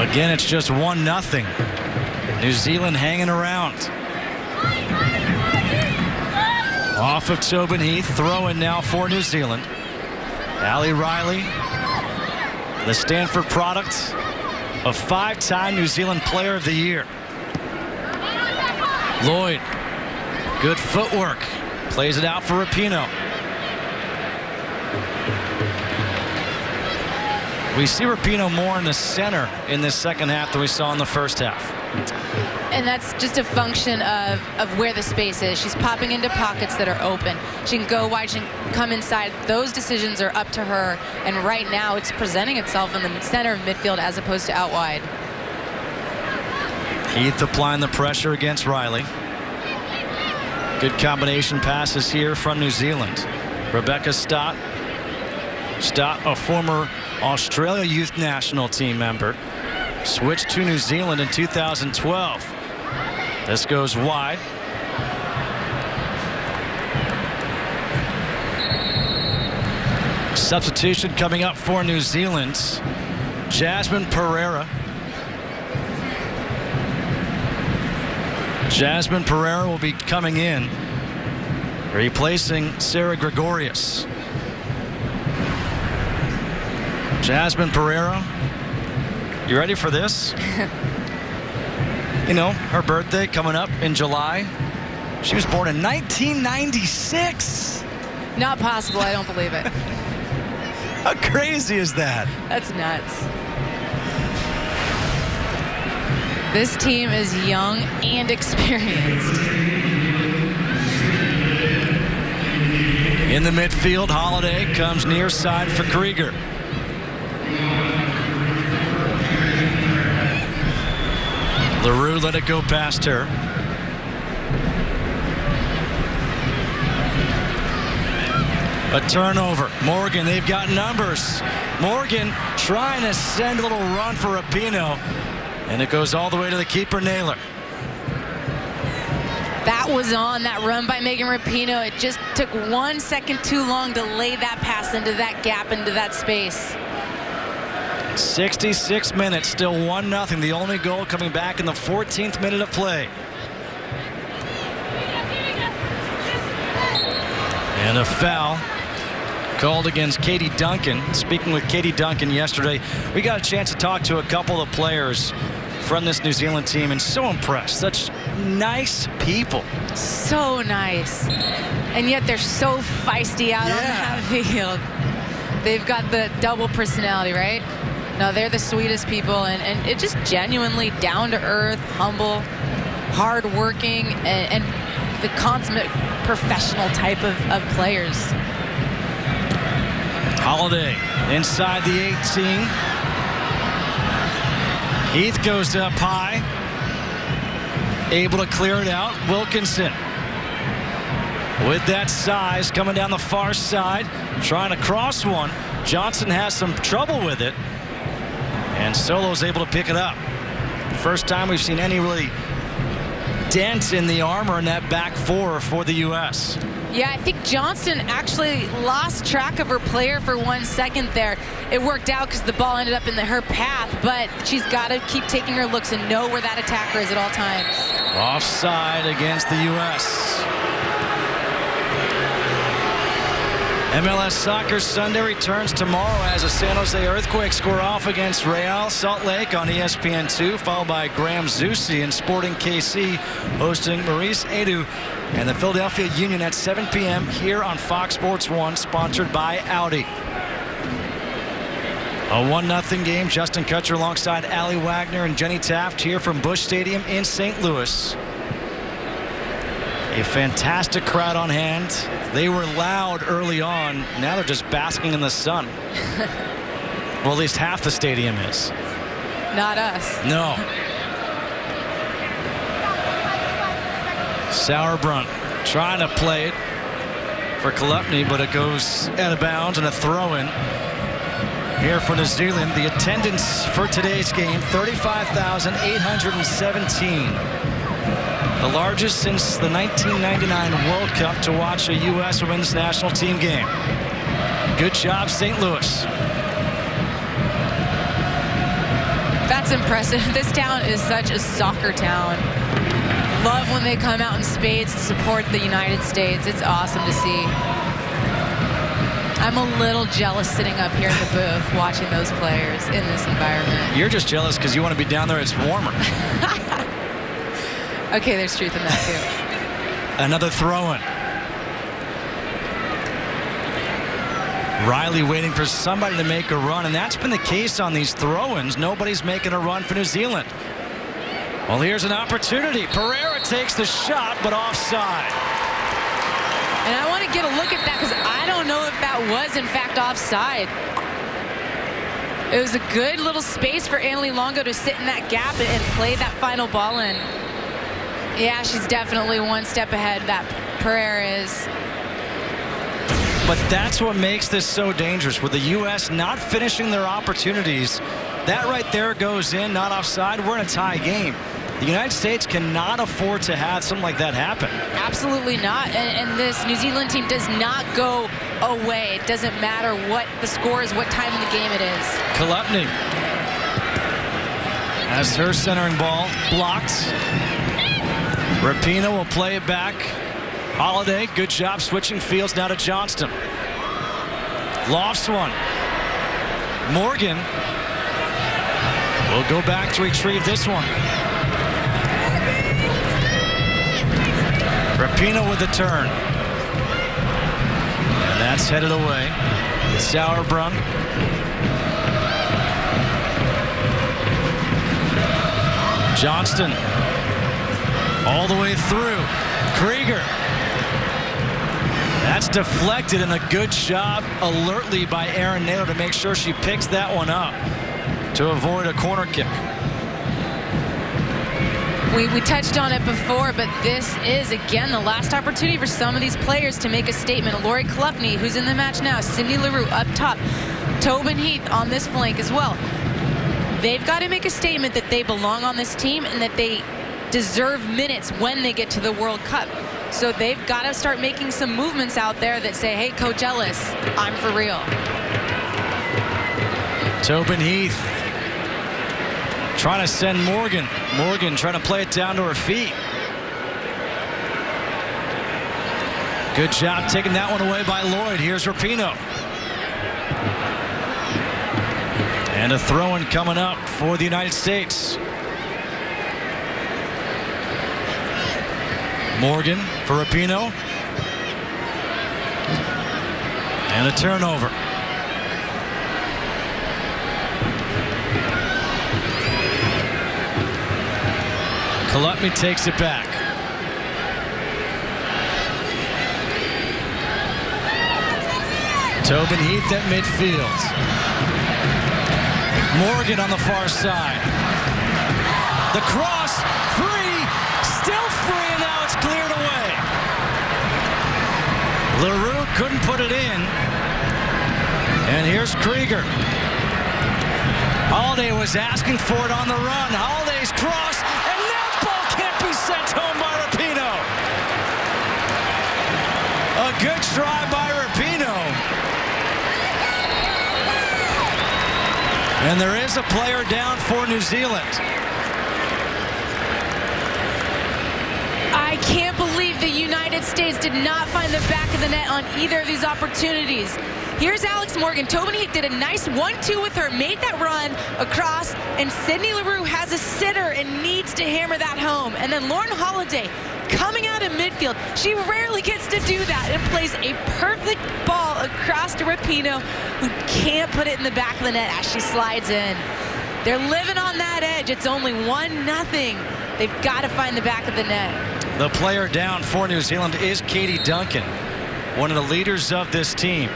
Again, it's just 1-0. New Zealand hanging around. Off of Tobin Heath, throw-in now for New Zealand. Allie Riley, the Stanford product, a 5-time New Zealand Player of the Year. Lloyd, good footwork, plays it out for Rapinoe. We see Rapinoe more in the center in this second half than we saw in the first half. And that's just a function of where the space is. She's popping into pockets that are open. She can go wide, she can come inside. Those decisions are up to her. And right now it's presenting itself in the center of midfield as opposed to out wide. Heath applying the pressure against Riley. Good combination passes here from New Zealand. Rebecca Stott. Stott, a former Australia Youth National Team member. Switched to New Zealand in 2012. This goes wide. Substitution coming up for New Zealand. Jasmine Pereira. Jasmine Pereira will be coming in, replacing Sarah Gregorius. Jasmine Pereira You ready for this? You know, her birthday coming up in July. She was born in 1996. Not possible. I don't believe it. How crazy is that? That's nuts. This team is young and experienced. In the midfield, Holiday comes near side for Krieger. LaRue let it go past her. A turnover. Morgan, they've got numbers. Morgan trying to send a little run for Rapinoe. And it goes all the way to the keeper, Naylor. That was on, that run by Megan Rapinoe. It just took 1 second too long to lay that pass into that gap, into that space. 66 minutes, still 1-0. The only goal coming back in the 14th minute of play. And a foul called against Katie Duncan. Speaking with Katie Duncan yesterday, we got a chance to talk to a couple of players from this New Zealand team, and so impressed. Such nice people. So nice. And yet they're so feisty out on that field. They've got the double personality, right? No, they're the sweetest people, and it just genuinely down to earth, humble, hardworking, and the consummate professional type of players. Holiday inside the 18. Heath goes up high, able to clear it out. Wilkinson with that size coming down the far side, trying to cross one. Johnson has some trouble with it, and Solo's able to pick it up. First time we've seen any really dent in the armor in that back four for the U.S. Yeah, I think Johnston actually lost track of her player for 1 second there. It worked out because the ball ended up in her path, but she's got to keep taking her looks and know where that attacker is at all times. Offside against the U.S. MLS Soccer Sunday returns tomorrow as the San Jose Earthquakes square off against Real Salt Lake on ESPN2, followed by Graham Zusi and Sporting KC hosting Maurice Edu and the Philadelphia Union at 7 p.m. here on Fox Sports 1, sponsored by Audi. A 1-0 game. Justin Kutcher alongside Allie Wagner and Jenny Taft here from Busch Stadium in St. Louis. A fantastic crowd on hand. They were loud early on. Now they're just basking in the sun. Well, at least half the stadium is. Not us. No. Sauerbrunn trying to play it for Kalupny, but it goes out of bounds and a throw-in here for New Zealand. The attendance for today's game, 35,817. The largest since the 1999 World Cup to watch a U.S. women's national team game. Good job, St. Louis. That's impressive. This town is such a soccer town. Love when they come out in spades to support the United States. It's awesome to see. I'm a little jealous sitting up here in the booth watching those players in this environment. You're just jealous because you want to be down there. It's warmer. Okay, there's truth in that too. Another throw-in. Riley waiting for somebody to make a run, and that's been the case on these throw-ins. Nobody's making a run for New Zealand. Well, here's an opportunity. Pereira takes the shot, but offside. And I want to get a look at that because I don't know if that was, in fact, offside. It was a good little space for Annalie Longo to sit in that gap and play that final ball in. Yeah, she's definitely one step ahead, that Pereira is. But that's what makes this so dangerous. With the U.S. not finishing their opportunities, that right there goes in, not offside. We're in a tie game. The United States cannot afford to have something like that happen. Absolutely not. And this New Zealand team does not go away. It doesn't matter what the score is, what time in the game it is. Kalupny has her centering ball blocked. Rapinoe will play it back. Holiday, good job switching fields now to Johnston. Lofts one. Morgan We'll go back to retrieve this one. Rapinoe with the turn. And that's headed away. Sauerbrunn. Johnston. All the way through. Krieger. That's deflected, and a good job alertly by Erin Naylor to make sure she picks that one up to avoid a corner kick. We touched on it before, but this is, again, the last opportunity for some of these players to make a statement. Lori Chalupny, who's in the match now, Cindy LaRue up top, Tobin Heath on this flank as well. They've got to make a statement that they belong on this team and that they deserve minutes when they get to the World Cup. So they've got to start making some movements out there that say, hey, Coach Ellis, I'm for real. Tobin Heath trying to send Morgan. Morgan trying to play it down to her feet. Good job taking that one away by Lloyd. Here's Rapinoe. And a throw-in coming up for the United States. Morgan for Rapinoe. And a turnover. Chalupny takes it back. Tobin Heath at midfield. Morgan on the far side. The cross, free, still free, and now it's cleared away. LaRue couldn't put it in. And here's Krieger. Holiday was asking for it on the run. Holiday's cross, and that ball can't be sent home by Rapinoe. A good try by Rapinoe. And there is a player down for New Zealand. I can't believe the United States did not find the back of the net on either of these opportunities. Here's Alex Morgan. Tobin Heath did a nice 1-2 with her, made that run across, and Cindy LaRue has a sitter and needs to hammer that home. And then Lauren Holiday coming out of midfield. She rarely gets to do that and plays a perfect ball across to Rapinoe, who can't put it in the back of the net as she slides in. They're living on that edge. It's only 1-0. They've got to find the back of the net. The player down for New Zealand is Katie Duncan, one of the leaders of this team.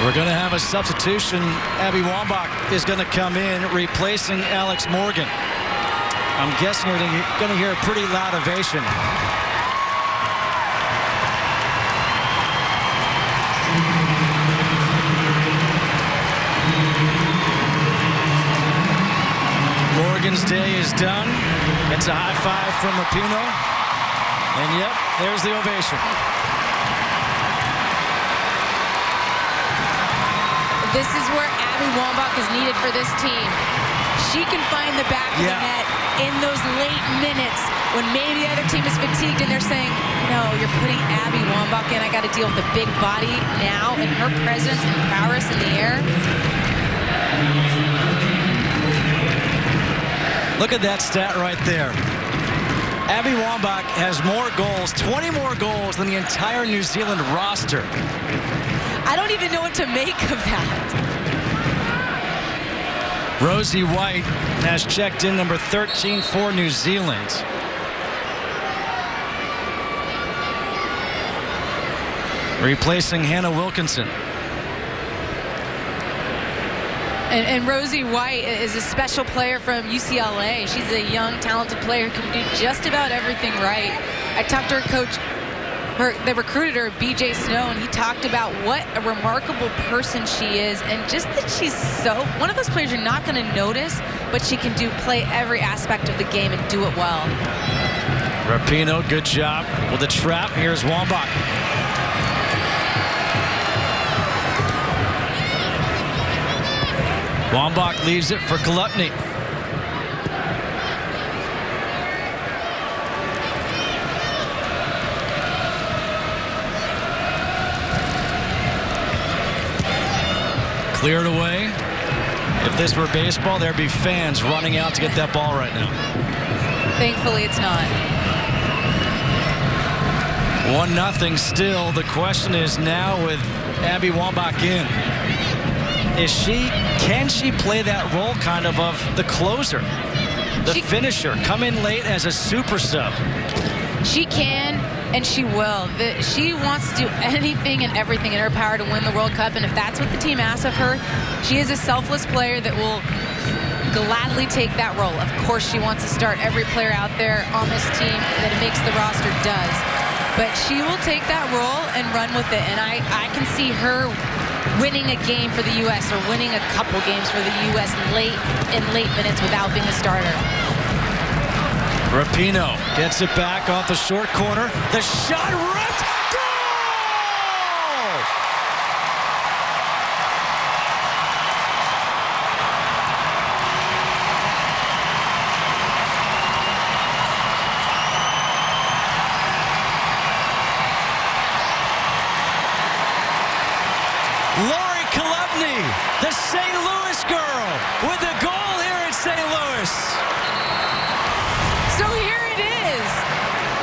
We're going to have a substitution. Abby Wambach is going to come in, replacing Alex Morgan. I'm guessing you're going to hear a pretty loud ovation. Morgan's day is done. Gets a high five from Rapinoe. And yep, there's the ovation. This is where Abby Wambach is needed for this team. She can find the back of the net in those late minutes when maybe the other team is fatigued and they're saying, no, you're putting Abby Wambach in. I got to deal with the big body now and her presence and prowess in the air. Look at that stat right there. Abby Wambach has more goals, 20 more goals than the entire New Zealand roster. I don't even know what to make of that. Rosie White has checked in number 13 for New Zealand. Replacing Hannah Wilkinson. And Rosie White is a special player from UCLA. She's a young, talented player who can do just about everything right. I talked to her coach. They recruited her, BJ Snow, and he talked about what a remarkable person she is, and just that she's one of those players you're not going to notice, but she can play every aspect of the game and do it well. Rapinoe, good job with the trap. Here's Wambach. Wambach leaves it for Chalupny. Cleared away. If this were baseball, there'd be fans running out to get that ball right now. Thankfully, it's not. 1-0 still. The question is now with Abby Wambach in, can she play that role kind of the closer, the finisher, come in late as a super sub? She can, and she will. She wants to do anything and everything in her power to win the World Cup, and if that's what the team asks of her, she is a selfless player that will gladly take that role. Of course, she wants to start every player out there on this team that makes the roster does. But she will take that role and run with it, and I can see her winning a game for the U.S. or winning a couple games for the U.S. in late minutes without being a starter. Rapinoe gets it back off the short corner. The shot ripped. Goal! Lori Chalupny, the St. Louis girl, with a goal here in St. Louis. So here it is.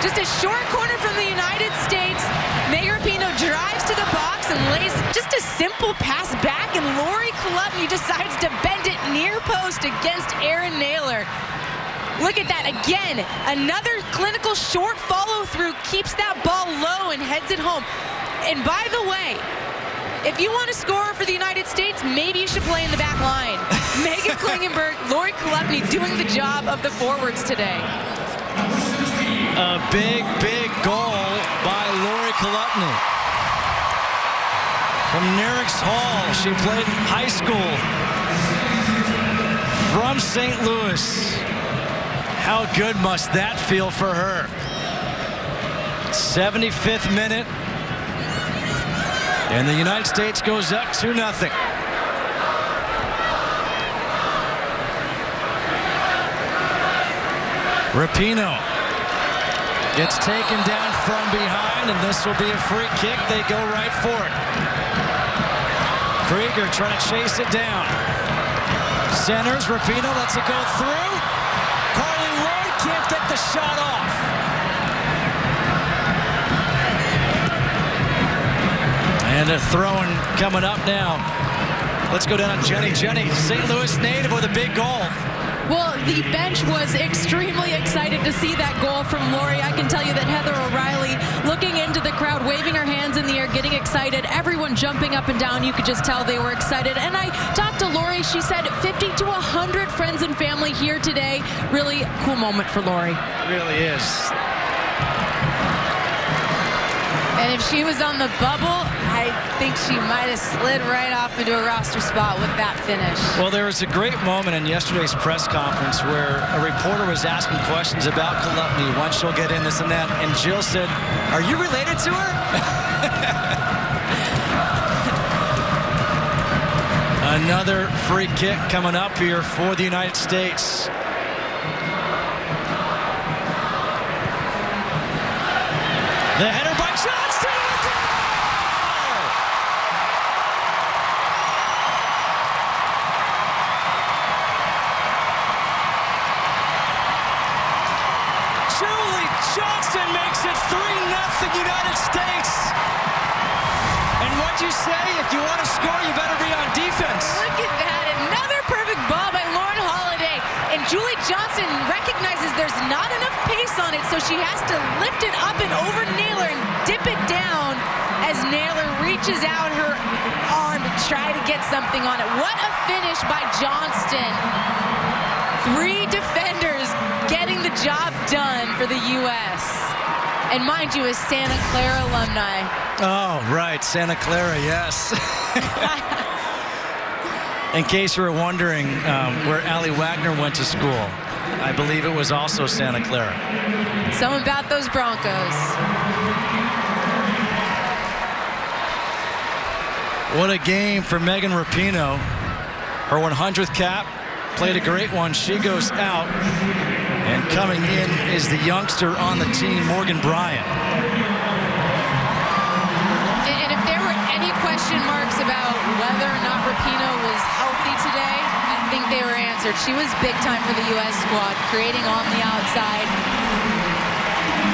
Just a short corner from the United States. Megan Rapinoe drives to the box and lays just a simple pass back, and Lori Chalupny decides to bend it near post against Erin Naylor. Look at that again. Another clinical short follow-through, keeps that ball low and heads it home. And by the way, if you want to score for the United States, maybe you should play in the back line. Megan Klingenberg, Lori Chalupny doing the job of the forwards today. A big, big goal by Lori Chalupny. From Nerix Hall, she played high school. From St. Louis. How good must that feel for her? 75th minute. And the United States goes up 2-0. Rapinoe gets taken down from behind, and this will be a free kick. They go right for it. Krieger trying to chase it down. Centers, Rapinoe lets it go through. Carly Lloyd can't get the shot off. And a throw-in coming up now. Let's go down to Jenny. Jenny, St. Louis native with a big goal. Well, the bench was extremely excited to see that goal from Lori. I can tell you that Heather O'Reilly looking into the crowd, waving her hands in the air, getting excited. Everyone jumping up and down. You could just tell they were excited. And I talked to Lori. She said 50 to 100 friends and family here today. Really cool moment for Lori. It really is. And if she was on the bubble, I think she might have slid right off into a roster spot with that finish. Well, there was a great moment in yesterday's press conference where a reporter was asking questions about Chalupny, when she'll get in, this and that, and Jill said, "Are you related to her?" Another free kick coming up here for the United States. The header by Johnston. Julie Johnston makes it 3-0 United States. And what'd you say? If you want to score, you better be on defense. Look at that. Another perfect ball by Lauren Holiday. And Julie Johnston recognizes there's not enough pace on it, so she has to lift it up and over Naylor and dip it down as Naylor reaches out her arm to try to get something on it. What a finish by Johnston. 3 defenders getting the job done for the U.S. And mind you, a Santa Clara alumni. Oh, right. Santa Clara, yes. In case you were wondering where Allie Wagner went to school, I believe it was also Santa Clara. Something about those Broncos. What a game for Megan Rapinoe. Her 100th cap, played a great one. She goes out, and coming in is the youngster on the team, Morgan Bryant. And if there were any questions question marks about whether or not Rapinoe was healthy today, I think they were answered. She was big time for the U.S. squad, creating on the outside.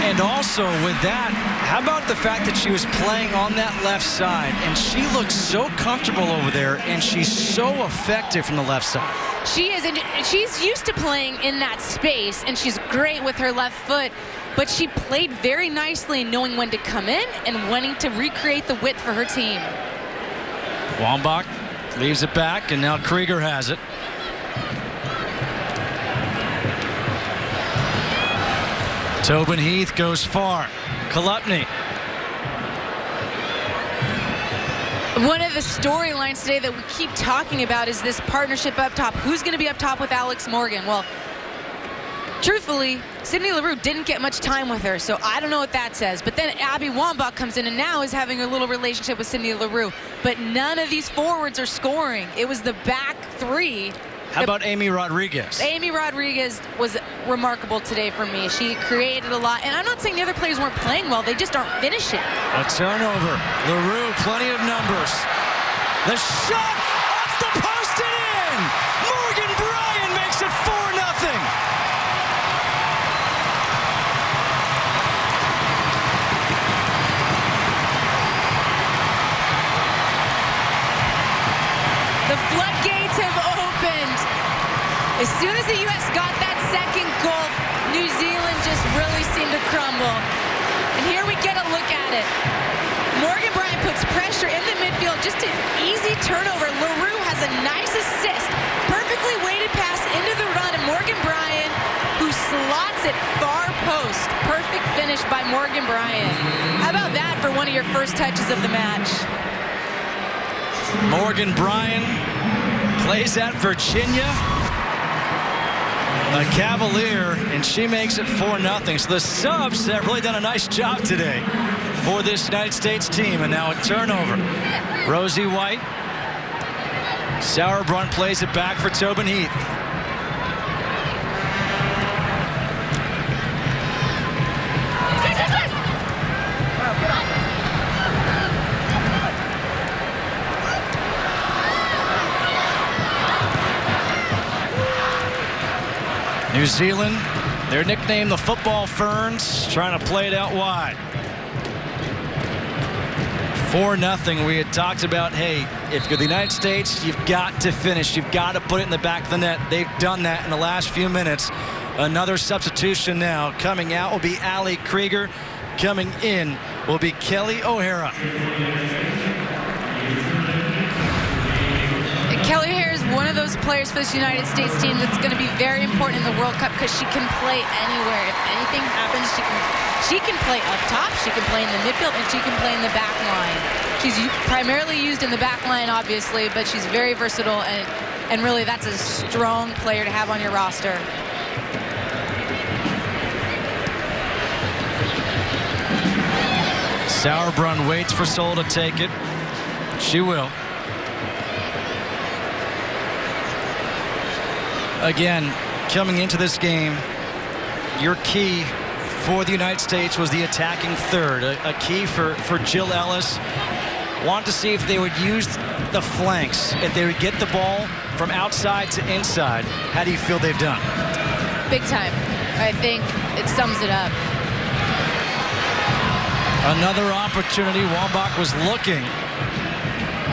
And also with that, how about the fact that she was playing on that left side, and she looks so comfortable over there, and she's so effective from the left side. She is, and she's used to playing in that space, and she's great with her left foot, but she played very nicely knowing when to come in and wanting to recreate the width for her team. Wambach leaves it back, and now Krieger has it. Tobin Heath goes far. Kolupny. One of the storylines today that we keep talking about is this partnership up top. Who's going to be up top with Alex Morgan? Well, truthfully, Sydney Leroux didn't get much time with her, so I don't know what that says. But then Abby Wambach comes in and now is having a little relationship with Sydney Leroux. But none of these forwards are scoring. It was the back three. How about Amy Rodriguez? Amy Rodriguez was remarkable today for me. She created a lot. And I'm not saying the other players weren't playing well. They just aren't finishing. A turnover. Leroux, plenty of numbers. The shot off the post and in! Morgan Bryan makes it 4-0. The floodgates have opened. As soon as the U.S. got that second goal, New Zealand just really seemed to crumble. And here we get a look at it. Morgan Bryan puts pressure in the midfield, just an easy turnover. Leroux has a nice assist. Perfectly weighted pass into the run, and Morgan Bryan, who slots it far post. Perfect finish by Morgan Bryan. How about that for one of your first touches of the match? Morgan Bryan plays at Virginia, a Cavalier, and she makes it 4-0. So the subs have really done a nice job today for this United States team. And now a turnover. Rosie White. Sauerbrunn plays it back for Tobin Heath. New Zealand, they're nicknamed the Football Ferns, trying to play it out wide. 4-0. We had talked about, hey, if you're the United States, you've got to finish. You've got to put it in the back of the net. They've done that in the last few minutes. Another substitution now. Coming out will be Ali Krieger. Coming in will be Kelly O'Hara. Kelly O'Hara is one of those players for this United States team that's going to be very important in the World Cup because she can play anywhere. If anything happens, she can play up top, she can play in the midfield, and she can play in the back line. She's primarily used in the back line, obviously, but she's very versatile, and really that's a strong player to have on your roster. Sauerbrunn waits for Sol to take it. She will. Again, coming into this game, your key for the United States was the attacking third. A key for Jill Ellis. Want to see if they would use the flanks, if they would get the ball from outside to inside. How do you feel they've done? Big time. I think it sums it up. Another opportunity. Wambach was looking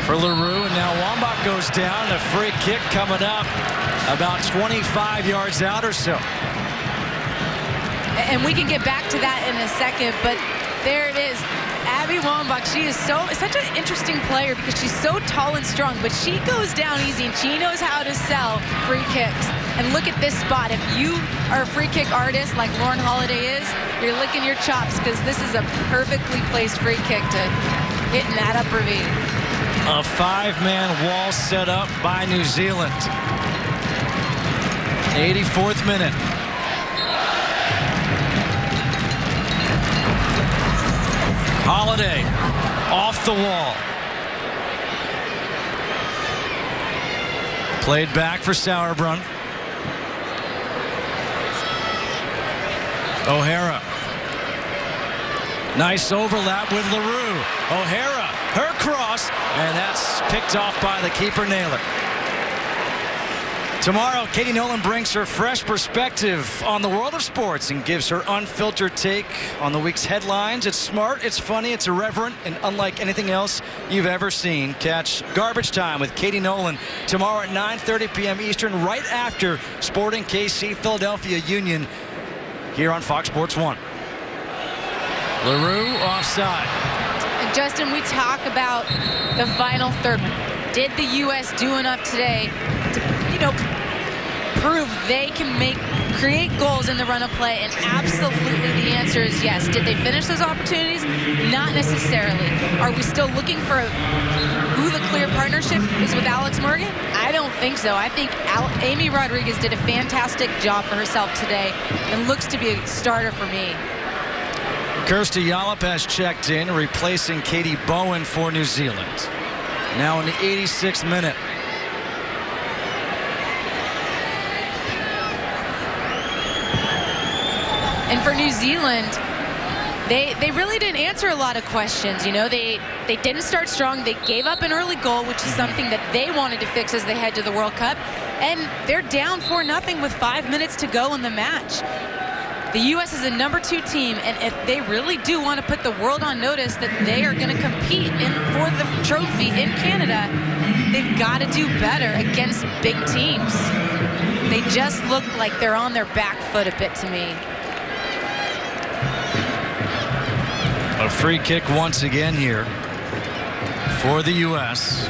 for Leroux, and now Wambach goes down. A free kick coming up about 25 yards out or so. And we can get back to that in a second, but there it is. Abby Wambach, she is such an interesting player because she's so tall and strong, but she goes down easy and she knows how to sell free kicks. And look at this spot. If you are a free kick artist like Lauren Holiday is, you're licking your chops because this is a perfectly placed free kick to hit in that upper V. A five-man wall set up by New Zealand. 84th minute. Holiday off the wall. Played back for Sauerbrunn. O'Hara. Nice overlap with Leroux. O'Hara Her cross, and that's picked off by the keeper, Naylor. Tomorrow, Katie Nolan brings her fresh perspective on the world of sports and gives her unfiltered take on the week's headlines. It's smart, it's funny, it's irreverent, and unlike anything else you've ever seen. Catch Garbage Time with Katie Nolan tomorrow at 9:30 p.m. Eastern, right after Sporting KC Philadelphia Union here on Fox Sports 1. LaRue offside. And Justin, we talk about the final third. Did the U.S. do enough today to, prove they can create goals in the run of play? And absolutely the answer is yes. Did they finish those opportunities? Not necessarily. Are we still looking for who the clear partnership is with Alex Morgan? I don't think so. I think Amy Rodriguez did a fantastic job for herself today and looks to be a starter for me. Kirstie Yallop has checked in, replacing Katie Bowen for New Zealand. Now in the 86th minute. And for New Zealand, they really didn't answer a lot of questions. They didn't start strong. They gave up an early goal, which is something that they wanted to fix as they head to the World Cup. And they're down 4-0 with 5 minutes to go in the match. The U.S. is a #2 team, and if they really do want to put the world on notice that they are going to compete for the trophy in Canada, they've got to do better against big teams. They just look like they're on their back foot a bit to me. A free kick once again here for the U.S.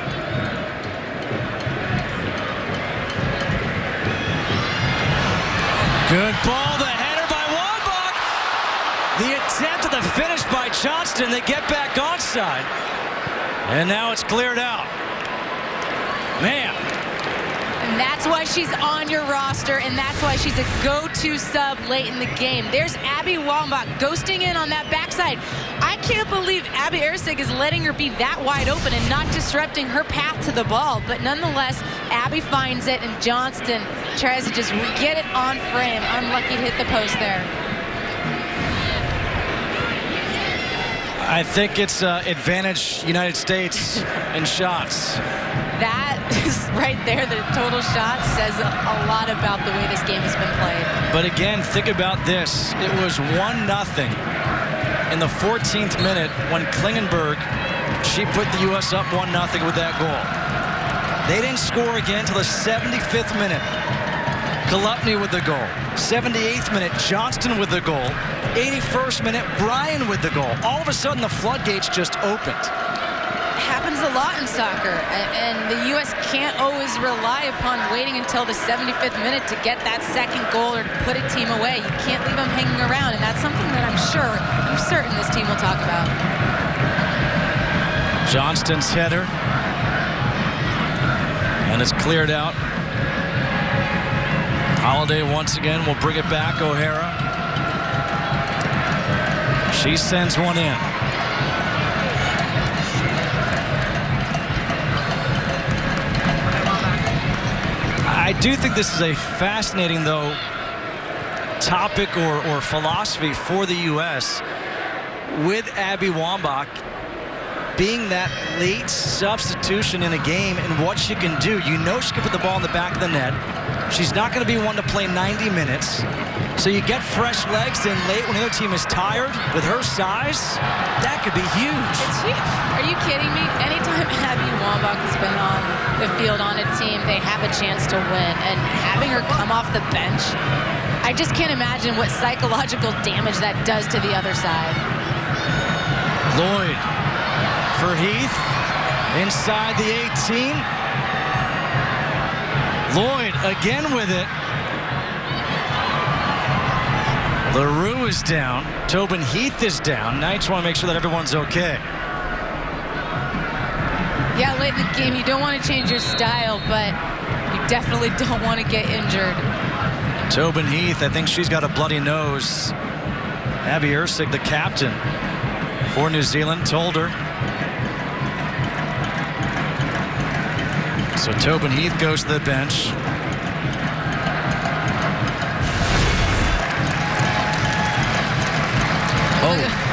Good ball, the header by Wambach. The attempt at the finish by Johnston. They get back onside. And now it's cleared out. Man. And that's why she's on your roster, and that's why she's a go-to sub late in the game. There's Abby Wambach ghosting in on that backside. I can't believe Abby Erceg is letting her be that wide open and not disrupting her path to the ball. But nonetheless, Abby finds it, and Johnston tries to just get it on frame. Unlucky to hit the post there. I think it's advantage United States in shots. That is right there. The total shot says a lot about the way this game has been played. But again, think about this. It was 1-0 in the 14th minute when Klingenberg, she put the U.S. up 1-0 with that goal. They didn't score again until the 75th minute. Kolupny with the goal. 78th minute, Johnston with the goal. 81st minute, Bryan with the goal. All of a sudden, the floodgates just opened. Happens a lot in soccer, and the U.S. can't always rely upon waiting until the 75th minute to get that second goal or to put a team away. You can't leave them hanging around, and that's something that I'm certain this team will talk about. Johnston's header, and it's cleared out. Holiday once again will bring it back. O'Hara. She sends one in. I do think this is a fascinating, though, topic or philosophy for the U.S. with Abby Wambach being that late substitution in a game and what she can do. You know she can put the ball in the back of the net. She's not going to be one to play 90 minutes. So you get fresh legs in late when the other team is tired. With her size, that could be huge. It's huge. Are you kidding me? Anytime Abby Wambach has been on the field on a team, they have a chance to win. And having her come off the bench, I just can't imagine what psychological damage that does to the other side. Lloyd for Heath inside the 18. Lloyd again with it. LaRue is down. Tobin Heath is down. Now you just want to make sure that everyone's okay. Yeah, late in the game, you don't want to change your style, but you definitely don't want to get injured. Tobin Heath, I think she's got a bloody nose. Abby Erceg, the captain for New Zealand, told her. So Tobin Heath goes to the bench.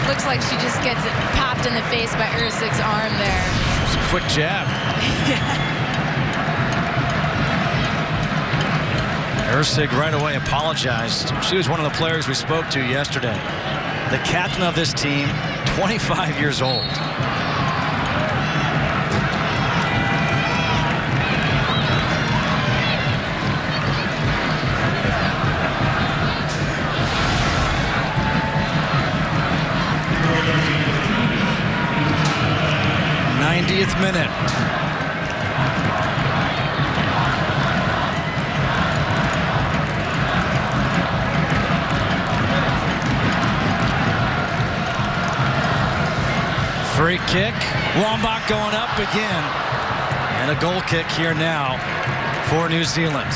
Looks like she just gets it popped in the face by Erceg's arm there. It's a quick jab. Erceg right away apologized. She was one of the players we spoke to yesterday. The captain of this team, 25 years old. Minute. Free kick. Wambach going up again. And a goal kick here now for New Zealand.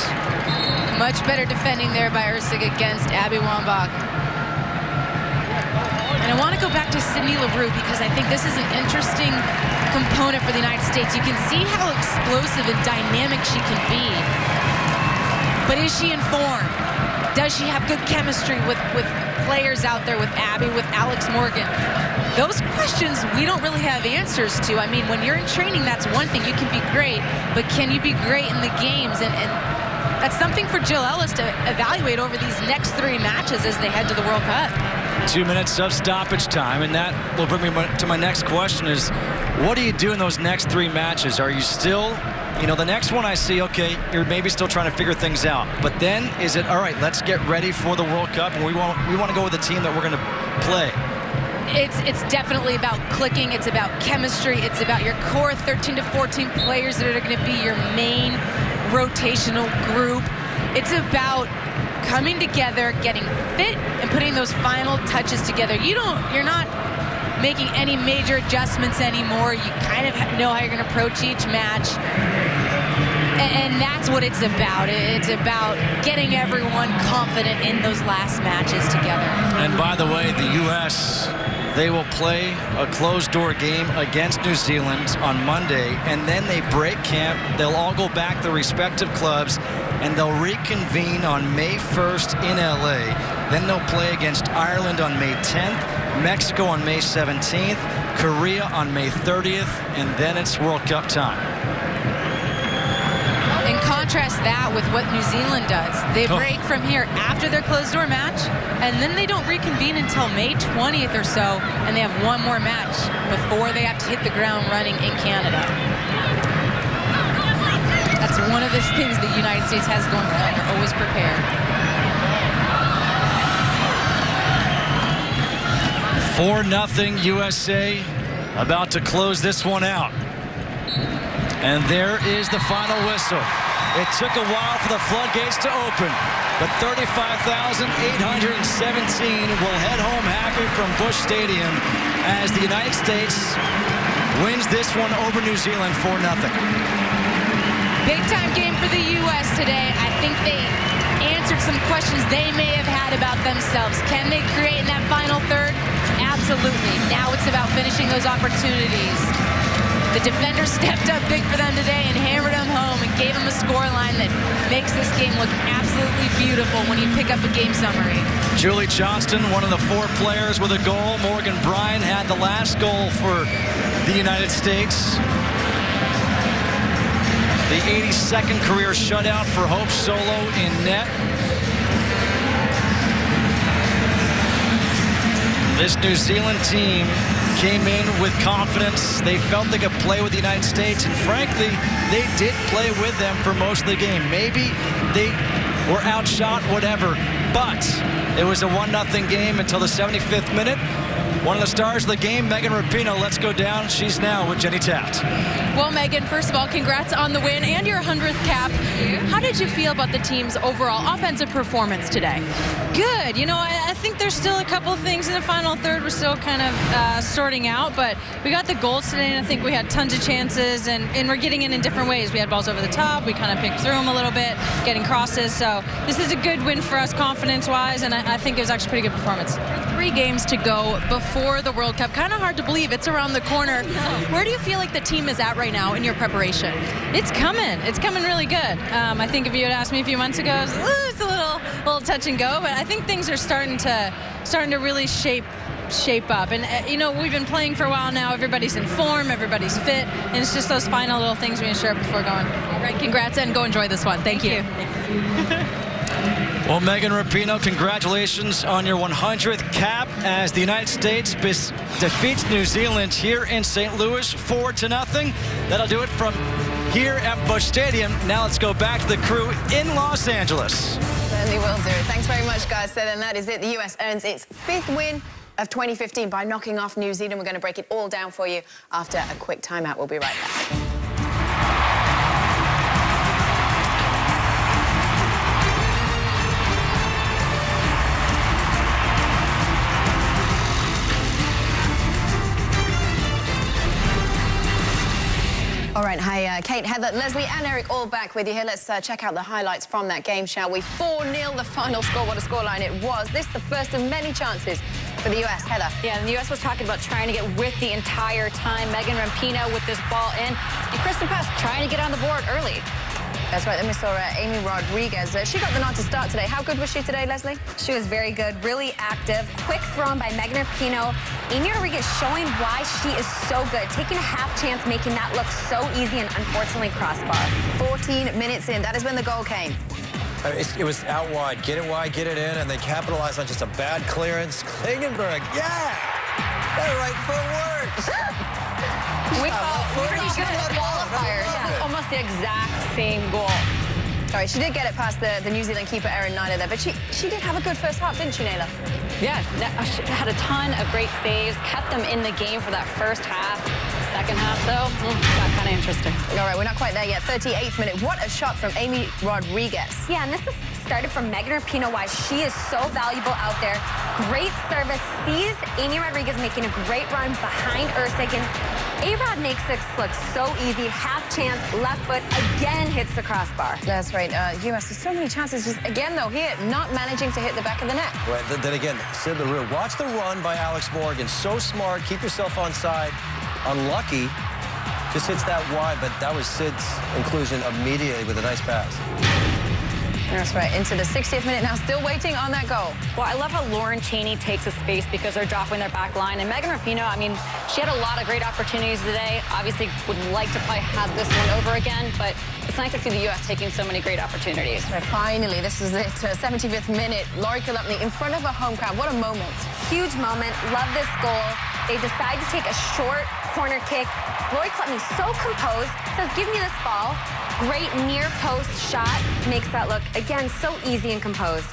Much better defending there by Erceg against Abby Wambach. And I want to go back to Sydney Leroux because I think this is an interesting component for the United States. You can see how explosive and dynamic she can be. But is she in form? Does she have good chemistry with players out there, with Abby, with Alex Morgan? Those questions we don't really have answers to. I mean, when you're in training, that's one thing. You can be great, but can you be great in the games? And that's something for Jill Ellis to evaluate over these next 3 matches as they head to the World Cup. 2 minutes of stoppage time, and that will bring me to my next question is, what do you do in those next 3 matches? Are you still, the next one I see, okay, you're maybe still trying to figure things out, but then is it, all right, let's get ready for the World Cup, and we want to go with the team that we're going to play? It's definitely about clicking. It's about chemistry. It's about your core 13 to 14 players that are going to be your main rotational group. It's about coming together, getting fit, and putting those final touches together. You're not making any major adjustments anymore. You kind of know how you're going to approach each match. And that's what it's about. It's about getting everyone confident in those last matches together. And by the way, the U.S., they will play a closed-door game against New Zealand on Monday, and then they break camp. They'll all go back to their respective clubs, and they'll reconvene on May 1st in L.A. Then they'll play against Ireland on May 10th, Mexico on May 17th, Korea on May 30th, and then it's World Cup time. And contrast that with what New Zealand does. They break from here after their closed-door match, and then they don't reconvene until May 20th or so, and they have one more match before they have to hit the ground running in Canada. That's one of the things the United States has going for them. They're always prepared. 4-0 USA, about to close this one out. And there is the final whistle. It took a while for the floodgates to open, but 35,817 will head home happy from Busch Stadium as the United States wins this one over New Zealand 4-0. Big time game for the U.S. today. I think they answered some questions they may have had about themselves. Can they create in that final third? Absolutely. Now it's about finishing those opportunities. The defenders stepped up big for them today and hammered them home and gave them a scoreline that makes this game look absolutely beautiful when you pick up a game summary. Julie Johnston, one of the 4 players with a goal. Morgan Bryan had the last goal for the United States. The 82nd career shutout for Hope Solo in net. This New Zealand team came in with confidence. They felt they could play with the United States, and frankly, they did play with them for most of the game. Maybe they were outshot, whatever, but it was a 1-0 game until the 75th minute. One of the stars of the game, Megan Rapinoe, let's go down. She's now with Jenny Taft. Well, Megan, first of all, congrats on the win and your 100th cap. How did you feel about the team's overall offensive performance today? Good. I think there's still a couple things in the final third we're still kind of sorting out, but we got the goals today, and I think we had tons of chances, and we're getting in different ways. We had balls over the top. We kind of picked through them a little bit, getting crosses. So this is a good win for us confidence-wise, and I think it was actually a pretty good performance. 3 games to go before the World Cup. Kind of hard to believe it's around the corner. Where do you feel like the team is at right now in your preparation? It's coming. It's coming really good. I think if you had asked me a few months ago, it's a little touch and go, but I think things are starting to really shape shape up. And, we've been playing for a while now. Everybody's in form. Everybody's fit. And it's just those final little things we ensure before going. All right, congrats, and go enjoy this one. Thank you. Well, Megan Rapinoe, congratulations on your 100th cap as the United States defeats New Zealand here in St. Louis 4-0. That'll do it from here at Busch Stadium. Now let's go back to the crew in Los Angeles. Certainly will do. Thanks very much, guys. And that is it. The U.S. earns its 5th win of 2015 by knocking off New Zealand. We're going to break it all down for you after a quick timeout. We'll be right back. All right, hi, Kate, Heather, Leslie, and Eric all back with you here. Let's check out the highlights from that game, shall we? 4-0, the final score. What a scoreline it was. This the first of many chances for the U.S. Heather. Yeah, and the U.S. was talking about trying to get with the entire time. Megan Rapinoe with this ball in. And Kristen Pass trying to get on the board early. That's right, then we saw Amy Rodriguez. She got the nod to start today. How good was she today, Leslie? She was very good, really active. Quick thrown by Megan Rapinoe. Amy Rodriguez showing why she is so good. Taking a half chance, making that look so easy, and unfortunately crossbar. 14 minutes in, that is when the goal came. It was out wide. Get it wide, get it in, and they capitalized on just a bad clearance. Klingenberg, yeah! That right foot works! We thought pretty good qualifiers. Yeah. Almost the exact same goal. All right, she did get it past the New Zealand keeper, Erin Nyler, there, but she did have a good first half, didn't she, Naila? Yeah, she had a ton of great saves, kept them in the game for that first half. Second half, though, got kind of interesting. All right, we're not quite there yet. 38th minute. What a shot from Amy Rodriguez. Yeah, and this is started from Megan Rapinoe, why she is so valuable out there. Great service. Sees Amy Rodriguez making a great run behind Erceg, and A-Rod makes it look so easy. Half chance, left foot, again hits the crossbar. That's right. U.S. has so many chances. Just again, though, here, not managing to hit the back of the net. Right, then again, Sid LaRue. Watch the run by Alex Morgan. So smart. Keep yourself on side. Unlucky. Just hits that wide, but that was Sid's inclusion immediately with a nice pass. That's right. Into the 60th minute now, still waiting on that goal. Well, I love how Lauren Cheney takes a space because they're dropping their back line. And Megan Rapinoe, I mean, she had a lot of great opportunities today. Obviously, would like to probably have this one over again, but it's nice to see the U.S. taking so many great opportunities. Right, finally, this is it. 75th minute. Laurie Kolupny in front of a home crowd. What a moment. Huge moment. Love this goal. They decide to take a short corner kick. Laurie Kolupny so composed, says, give me this ball. Great near post shot. Makes that look, again, so easy and composed.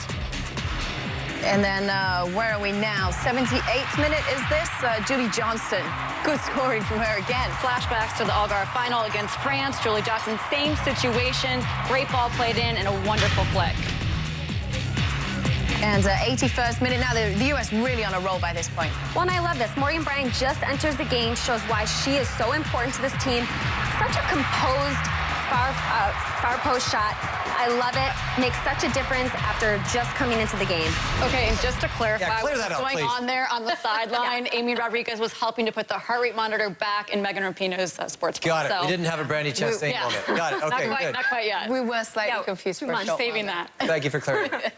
And then where are we now? 78th minute is this. Julie Johnston. Good scoring from her again. Flashbacks to the Algarve final against France. Julie Johnston, same situation. Great ball played in and a wonderful flick. And 81st minute now, the U.S. really on a roll by this point. Well, and I love this. Morgan Bryan just enters the game, shows why she is so important to this team. Such a composed far post shot. I love it. Makes such a difference after just coming into the game. Okay, and just to clarify clear what's going on there on the sideline, Amy Rodriguez was helping to put the heart rate monitor back in Megan Rapinoe's sports Got it. So, we didn't have a Brandi Chastain moment. Got it. Okay, good. Not quite yet. We were slightly confused for a short saving that. Thank you for clarifying.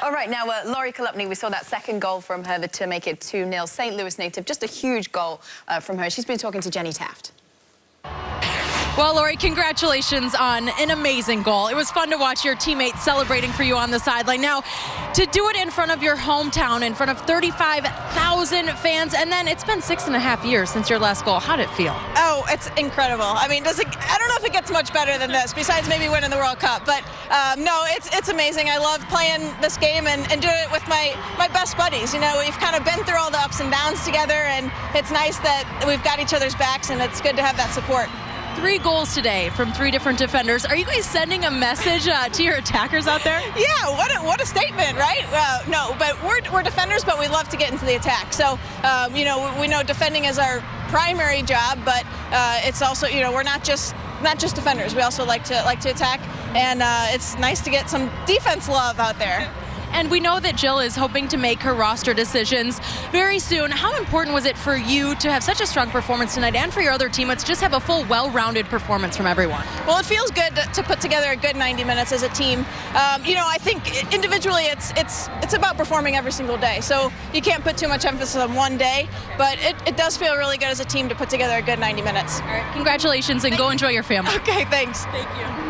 All right, now Laurie Kolupny, we saw that second goal from her to make it 2-0. St. Louis native, just a huge goal from her. She's been talking to Jenny Taft. Well, Laurie, congratulations on an amazing goal. It was fun to watch your teammates celebrating for you on the sideline. Now, to do it in front of your hometown, in front of 35,000 fans, and then it's been 6.5 years since your last goal. How'd it feel? Oh, it's incredible. I mean, I don't know if it gets much better than this, besides maybe winning the World Cup. But no, it's amazing. I love playing this game and doing it with my best buddies. You know, we've kind of been through all the ups and downs together, and it's nice that we've got each other's backs, and it's good to have that support. 3 goals today from 3 different defenders. Are you guys sending a message to your attackers out there? Yeah, what a statement, right? No, but we're defenders, but we love to get into the attack. So, you know, we know defending is our primary job, but it's also, you know, we're not just defenders. We also like to attack, and it's nice to get some defense love out there. And we know that Jill is hoping to make her roster decisions very soon. How important was it for you to have such a strong performance tonight, and for your other teammates just have a full, well-rounded performance from everyone? Well, it feels good to put together a good 90 minutes as a team. You know, I think individually it's about performing every single day. So you can't put too much emphasis on one day, but it does feel really good as a team to put together a good 90 minutes. All right, congratulations, and go enjoy your family. Okay, thanks. Thank you.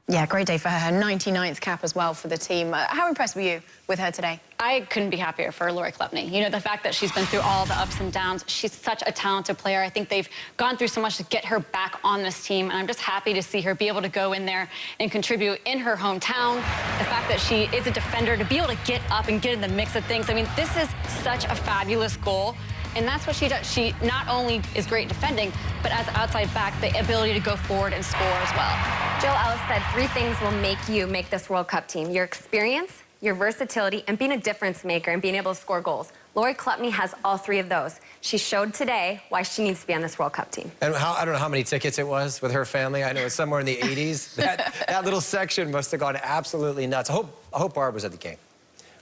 Yeah, great day for her. Her 99th cap as well for the team. How impressed were you with her today? I couldn't be happier for Lori Klepny. You know, the fact that she's been through all the ups and downs. She's such a talented player. I think they've gone through so much to get her back on this team, and I'm just happy to see her be able to go in there and contribute in her hometown. The fact that she is a defender, to be able to get up and get in the mix of things. I mean, this is such a fabulous goal. And that's what she does. She not only is great defending, but as outside back, the ability to go forward and score as well. Jill Ellis said 3 things will make you make this World Cup team: your experience, your versatility, and being a difference maker and being able to score goals. Lori Klepny has all 3 of those. She showed today why she needs to be on this World Cup team. And I don't know how many tickets it was with her family. I know it's somewhere in the 80s. That little section must have gone absolutely nuts. I hope Barb was at the game.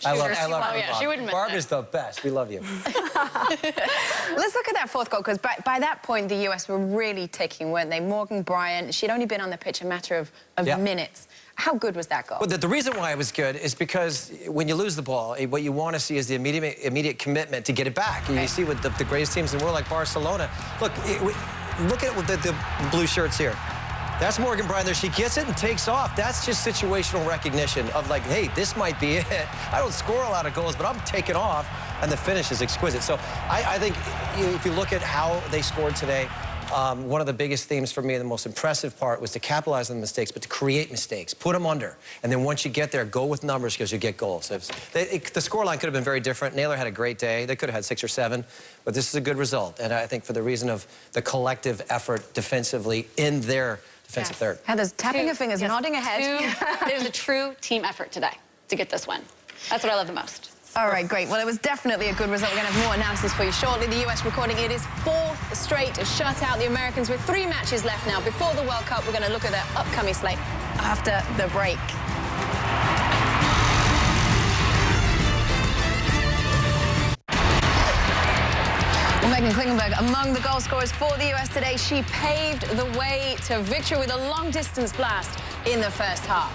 I love her, Barb. She wouldn't miss Barb it. is the best. We love you. Let's look at that 4th goal, because by that point, the U.S. were really ticking, weren't they? Morgan Bryant, she'd only been on the pitch a matter of minutes. How good was that goal? Well, the reason why it was good is because when you lose the ball, what you want to see is the immediate commitment to get it back. And you see with the greatest teams in the world, like Barcelona. Look at the blue shirts here. That's Morgan Bryant there. She gets it and takes off. That's just situational recognition of like, hey, this might be it. I don't score a lot of goals, but I'm taking off, and the finish is exquisite. So I think if you look at how they scored today, one of the biggest themes for me, and the most impressive part, was to capitalize on the mistakes, but to create mistakes, put them under. And then once you get there, go with numbers, because you get goals. The scoreline could have been very different. Naylor had a great day. They could have had 6 or 7, but this is a good result. And I think for the reason of the collective effort defensively in their defensive third. Heather's tapping her fingers, nodding her head. There's a true team effort today to get this win. That's what I love the most. All right, great. Well, it was definitely a good result. We're going to have more analysis for you shortly. The U.S. recording it is 4th straight to shut out the Americans with 3 matches left now. Before the World Cup, we're going to look at their upcoming slate after the break. Well, Megan Klingenberg, among the goal scorers for the U.S. today, she paved the way to victory with a long-distance blast in the first half.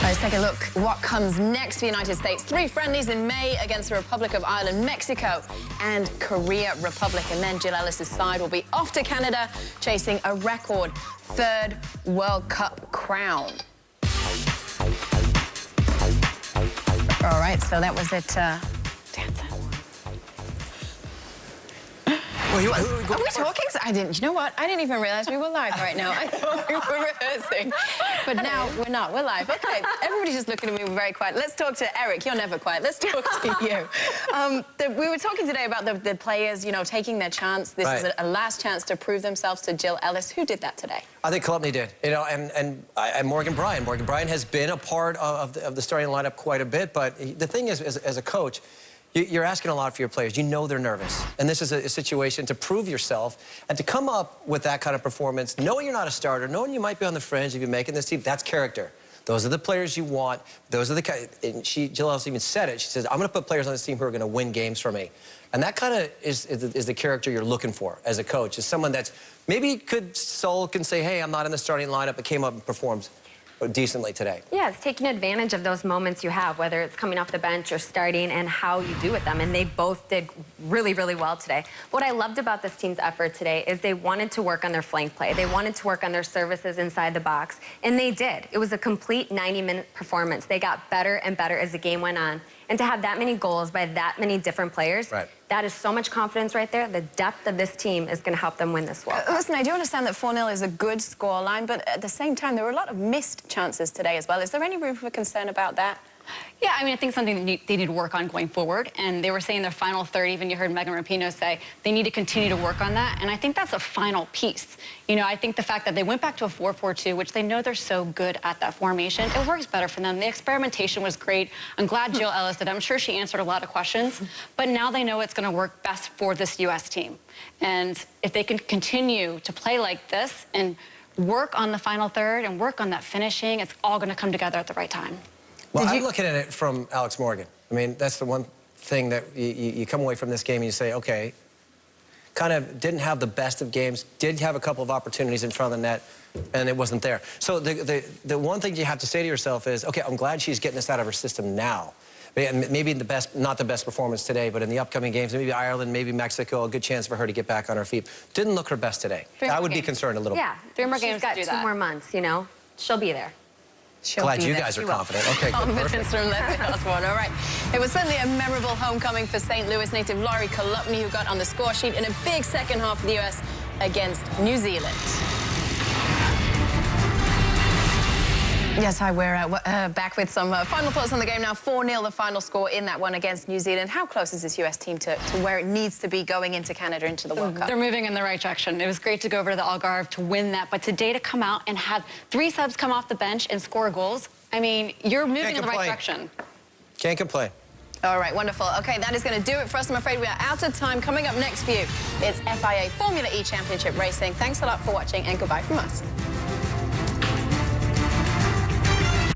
Let's take a look what comes next for the United States. 3 friendlies in May against the Republic of Ireland, Mexico, and Korea Republic. And then Jill Ellis's side will be off to Canada, chasing a record 3rd World Cup crown. All right, so that was it. Dancing. Are we talking? I didn't. You know what? I didn't even realize we were live right now. I thought we were rehearsing, but now we're not. We're live. Okay. Everybody's just looking at me very quiet. Let's talk to Eric. You're never quiet. Let's talk to you. We were talking today about the players, you know, taking their chance. This is a last chance to prove themselves to Jill Ellis. Who did that today? I think Klepny did. You know, and Morgan Bryant. Morgan Bryant has been a part of the starting lineup quite a bit. But the thing is, as a coach, you're asking a lot for your players. You know they're nervous. And this is a situation to prove yourself and to come up with that kind of performance, knowing you're not a starter, knowing you might be on the fringe if you're making this team, that's character. Those are the players you want. Those are the and Jill Ellis even said it. She says, I'm going to put players on this team who are going to win games for me. And that kind of is the character you're looking for as a coach, is someone that's maybe could sulk and say, hey, I'm not in the starting lineup, but came up and performed decently today. Yeah, it's taking advantage of those moments you have, whether it's coming off the bench or starting, and how you do with them. And they both did really, really well today. What I loved about this team's effort today is they wanted to work on their flank play. They wanted to work on their services inside the box, and they did. It was a complete 90-minute performance. They got better and better as the game went on. And to have that many goals by that many different players, that is so much confidence right there. The depth of this team is going to help them win this World Cup. Listen, I do understand that 4-0 is a good scoreline, but at the same time, there were a lot of missed chances today as well. Is there any room for concern about that? Yeah, I mean, I think something that they need to work on going forward. And they were saying their final third, even you heard Megan Rapinoe say, they need to continue to work on that. And I think that's a final piece. You know, I think the fact that they went back to a 4-4-2, which they know they're so good at that formation, it works better for them. The experimentation was great. I'm glad Jill Ellis did. I'm sure she answered a lot of questions. But now they know it's going to work best for this U.S. team. And if they can continue to play like this and work on the final third and work on that finishing, it's all going to come together at the right time. Well, I'm looking at it from Alex Morgan. I mean, that's the one thing that you come away from this game and you say, okay, kind of didn't have the best of games, did have a couple of opportunities in front of the net, and it wasn't there. So the one thing you have to say to yourself is, okay, I'm glad she's getting this out of her system now. Maybe not the best performance today, but in the upcoming games, maybe Ireland, maybe Mexico, a good chance for her to get back on her feet. Didn't look her best today. I would be concerned a little. Yeah, 3 more games she's got to do 2 that. more months, you know. She'll be there. Glad you guys are confident. Okay, good, Confidence perfect. from Leslie Osborne. All right. It was certainly a memorable homecoming for St. Louis native Laurie Kolupny, who got on the score sheet in a big second half for the U.S. against New Zealand. Yes, hi, we're back with some final thoughts on the game now. 4-0 the final score in that one against New Zealand. How close is this U.S. team to where it needs to be going into Canada, into the World Cup? They're moving in the right direction. It was great to go over to the Algarve to win that, but today to come out and have 3 subs come off the bench and score goals, I mean, you're moving in the right direction. Can't complain. All right, wonderful. Okay, that is going to do it for us. I'm afraid we are out of time. Coming up next for you, it's FIA Formula E Championship Racing. Thanks a lot for watching, and goodbye from us.